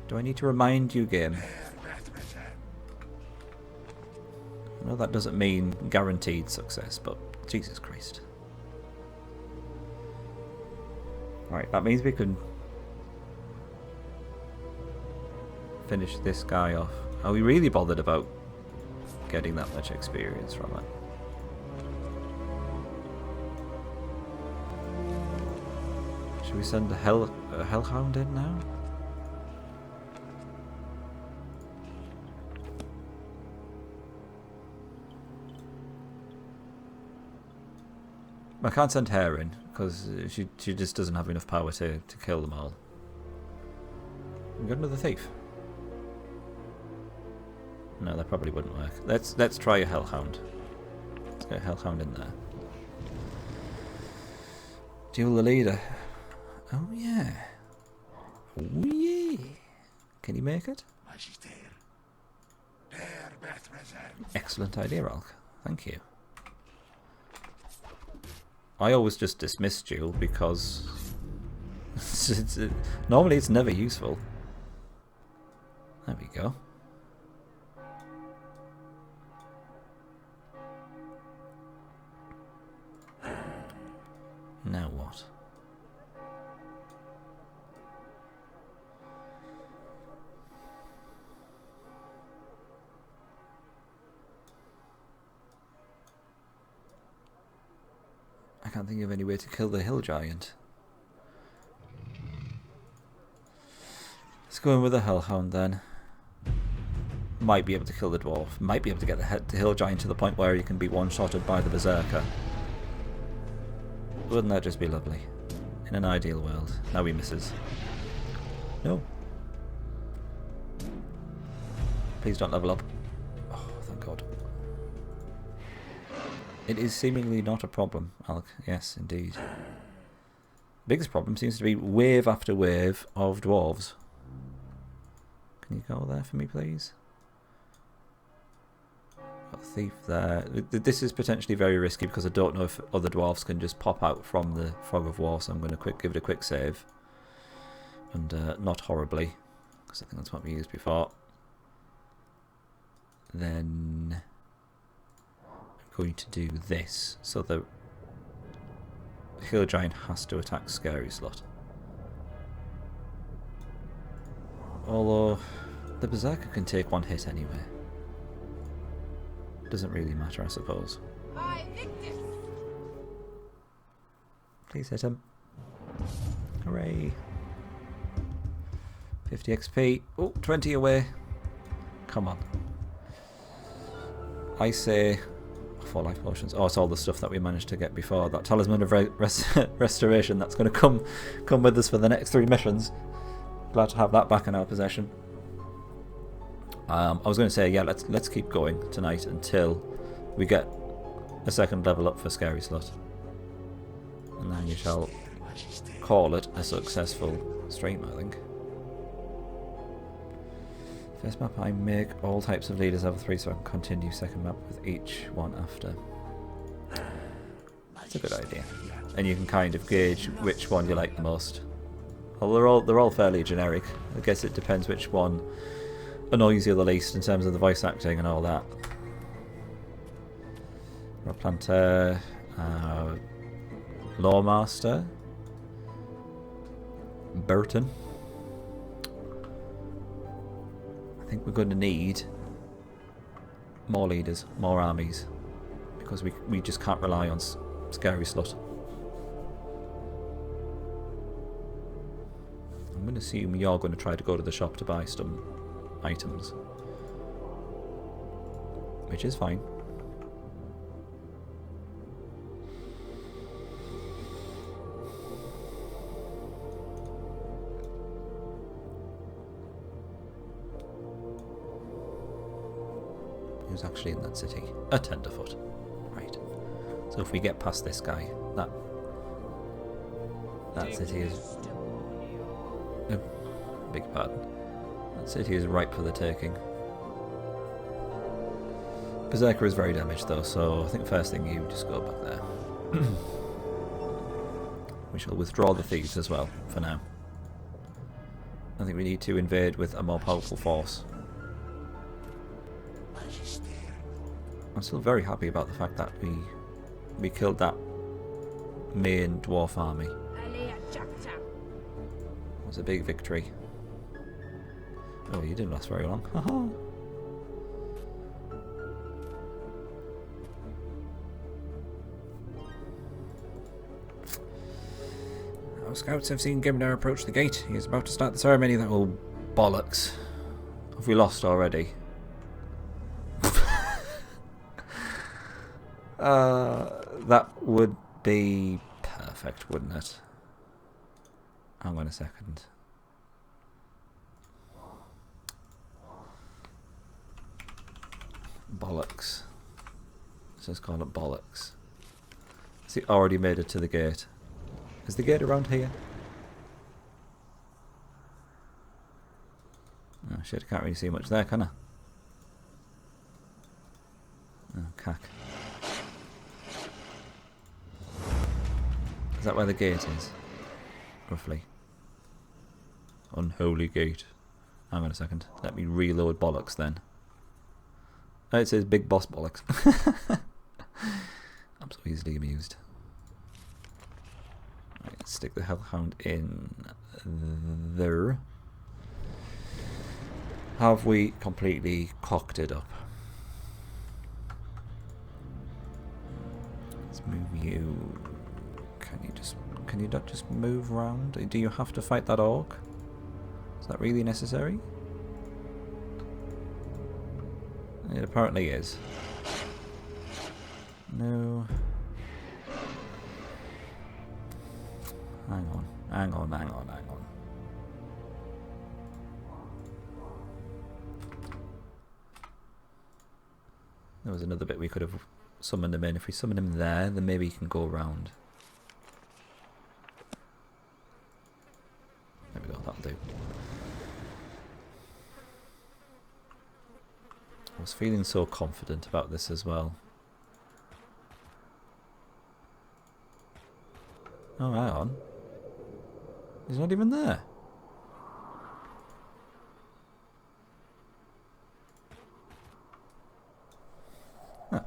Do I need to remind you, game? I know that doesn't mean guaranteed success, but Jesus Christ. Right, that means we can finish this guy off. Are we really bothered about getting that much experience from it? Should we send a hellhound in now? I can't send her in because she just doesn't have enough power to kill them all. We got another thief. No, that probably wouldn't work. Let's try a hellhound. Let's get a hellhound in there. Duel the leader. Oh yeah. Oh yeah. Can you make it? Excellent idea, Alk. Thank you. I always just dismiss duel because normally it's never useful. There we go. Now what? can't think of any way to kill the hill giant. Let's go in with the hellhound then. Might be able to kill the dwarf. Might be able to get the hill giant to the point where he can be one-shotted by the berserker. Wouldn't that just be lovely? In an ideal world. Now he misses. No. Please don't level up. Oh, thank God. It is seemingly not a problem, Alec. Yes, indeed. Biggest problem seems to be wave after wave of dwarves. Can you go there for me, please? Got a thief there. This is potentially very risky because I don't know if other dwarves can just pop out from the fog of war, so I'm going to give it a quick save. And not horribly, because I think that's what we used before. Then I'm going to do this, so the hill giant has to attack Scary Slot. Although the berserker can take one hit anyway. Doesn't really matter, I suppose. Please hit him. Hooray. 50 XP. Oh, 20 away. Come on. I say 4 life potions. Oh, it's all the stuff that we managed to get before. That talisman of restoration that's going to come with us for the next 3 missions. Glad to have that back in our possession. I was going to say, yeah, let's keep going tonight until we get a second level up for Scary Slot, and then we shall call it a successful stream, I think. First map, I make all types of leaders level 3 so I can continue second map with each one after. That's a good idea. And you can kind of gauge which one you like the most. Well, they're all fairly generic. I guess it depends which one annoys you the least in terms of the voice acting and all that. Rod Planter, Lawmaster, Burton. I think we're going to need more leaders, more armies, because we just can't rely on Scary Slot. I'm going to assume you're going to try to go to the shop to buy some items, which is fine. Who's actually in that city? A tenderfoot. Right. So if we get past this guy, that city is... Oh, beg your pardon. That city is ripe for the taking. Berserker is very damaged though, so I think first thing you just go back there. We shall withdraw the thieves as well, for now. I think we need to invade with a more powerful force. I'm still very happy about the fact that we killed that main dwarf army. It was a big victory. Oh, you didn't last very long. Haha. Our scouts have seen Gimnar approach the gate. He is about to start the ceremony that will... Bollocks. Have we lost already? That would be perfect, wouldn't it? Hang on a second. Bollocks. Let's just call it bollocks. Has he already made it to the gate? Is the gate around here? Oh shit, I can't really see much there, can I? Oh, cack. Is that where the gate is? Roughly. Unholy gate. Hang on a second. Let me reload bollocks then. Oh, it says Big Boss Bollocks. I'm so easily amused. Right, let's stick the Hellhound in there. Have we completely cocked it up? Let's move you Can you not just move around? Do you have to fight that orc? Is that really necessary? It apparently is. No. Hang on. There was another bit we could have summoned him in. If we summon him there, then maybe he can go around. There we go, that'll do. I was feeling so confident about this as well. Oh, hang on. He's not even there. Huh.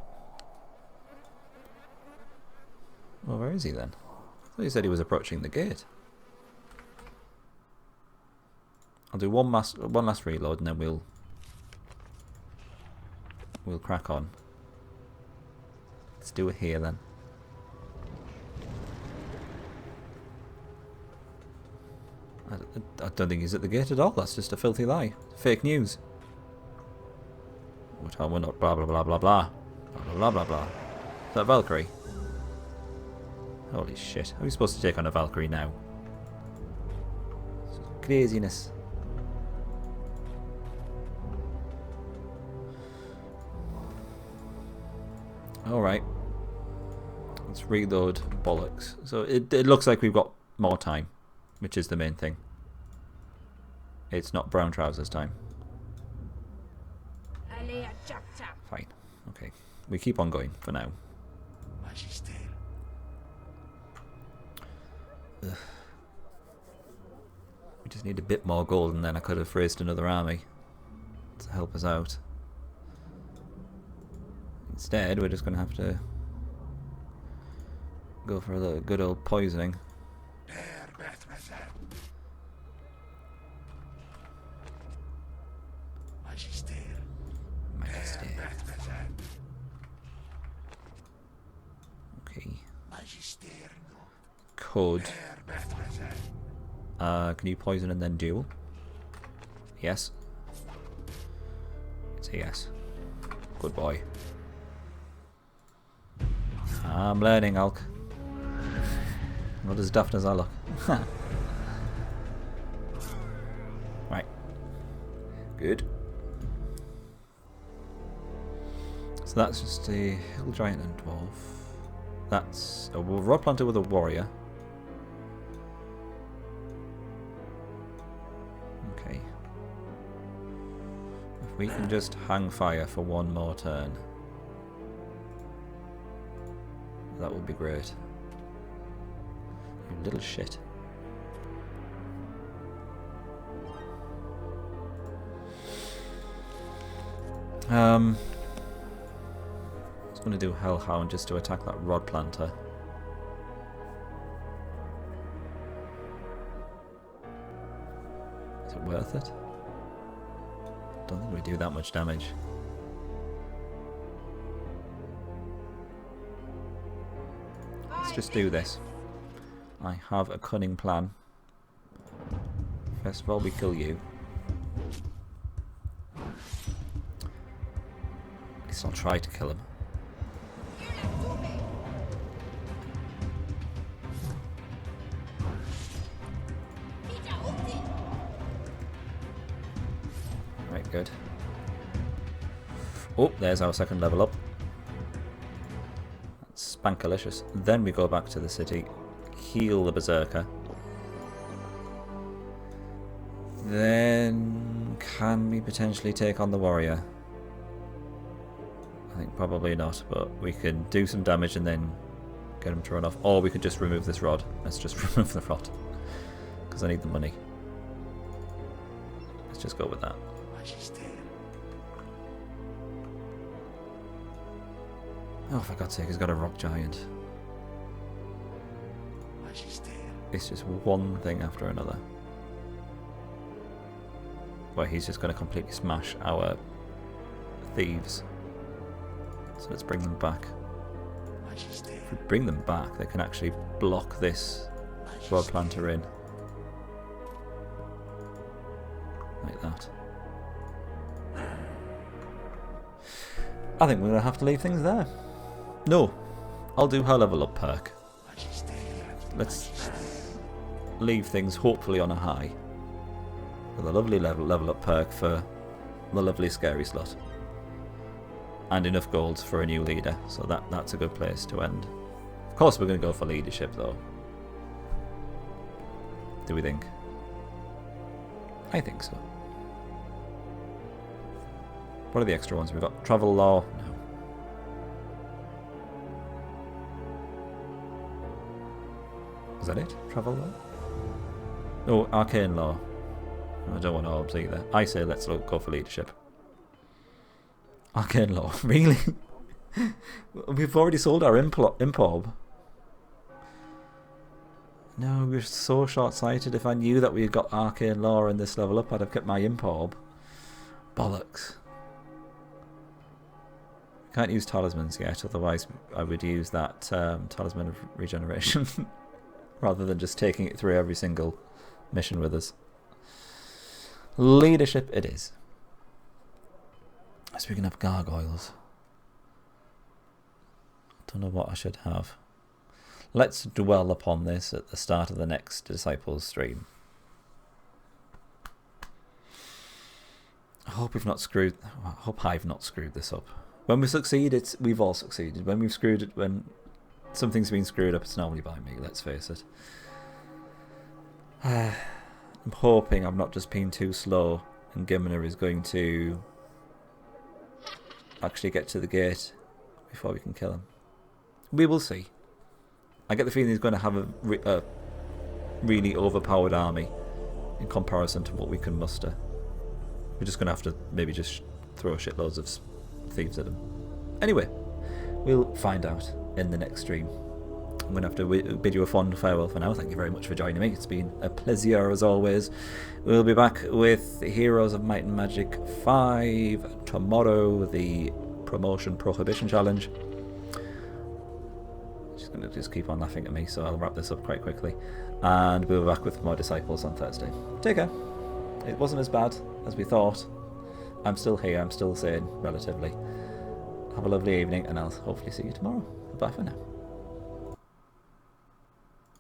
Well, where is he then? I thought he said he was approaching the gate. I'll do one last reload and then we'll crack on. Let's do it here then. I don't think he's at the gate at all. That's just a filthy lie. Fake news. We're not blah blah blah blah blah. Blah blah blah blah. Is that Valkyrie? Holy shit. How are we supposed to take on a Valkyrie now? Craziness. Alright. Let's reload bollocks. So it looks like we've got more time, which is the main thing. It's not brown trousers time. Fine. Okay. We keep on going for now. Ugh. We just need a bit more gold and then I could have raised another army to help us out. Instead, we're just going to have to go for a good old poisoning. Okay. Code. Can you poison and then duel? Yes. It's a yes. Good boy. I'm learning, Alk. Not as daft as I look. Right. Good. So that's just a hill giant and dwarf. That's a rod planter with a warrior. Okay. If we can just hang fire for one more turn, that would be great. You little shit. I was going to do Hellhound just to attack that Rod Planter. Is it worth it? I don't think we do that much damage. Let's just do this. I have a cunning plan. First of all, we kill you. At least I'll try to kill him. Right, good. Oh, there's our second level up. That's spankalicious. Then we go back to the city, heal the Berserker. Then can we potentially take on the warrior? I think probably not, but we can do some damage and then get him to run off. Or we could just remove this rod. Let's just remove the rod, because I need the money. Let's just go with that. Oh, for God's sake, he's got a rock giant. It's just one thing after another. Where he's just going to completely smash our thieves. So let's bring them back. If we bring them back, they can actually block this Rod Planter in. Like that. I think we're going to have to leave things there. No, I'll do her level up perk. Let's leave things hopefully on a high. With a lovely level up perk for the lovely scary slot. And enough golds for a new leader, so that's a good place to end. Of course we're going to go for leadership though. Do we think? I think so. What are the extra ones we've got? Travel law? No. Is that it? Travel law? Oh, arcane law. I don't want orbs either. I say let's go for leadership. Arcane law? Really? We've already sold our imp orb. No, we're so short-sighted. If I knew that we got arcane law in this level up, I'd have kept my imp orb. Bollocks. Can't use talismans yet, otherwise I would use that talisman of regeneration rather than just taking it through every single mission with us. Leadership it is. Speaking of gargoyles, don't know what I should have. Let's dwell upon this at the start of the next Disciples stream. I hope I've not screwed this up. When we succeed, we've all succeeded. When something's been screwed up, it's normally by me, let's face it. I'm hoping I'm not just being too slow and Gimner is going to actually get to the gate before we can kill him. We will see. I get the feeling he's going to have a really overpowered army in comparison to what we can muster. We're just going to have to maybe just throw shitloads of thieves at him. Anyway, we'll find out in the next stream. I'm going to have to bid you a fond farewell for now. Thank you very much for joining me. It's been a pleasure as always. We'll be back with Heroes of Might and Magic 5 tomorrow, the Promotion Prohibition Challenge. She's going to just keep on laughing at me, so I'll wrap this up quite quickly. And we'll be back with more Disciples on Thursday. Take care. It wasn't as bad as we thought. I'm still here, I'm still sane, relatively. Have a lovely evening, and I'll hopefully see you tomorrow. Bye for now.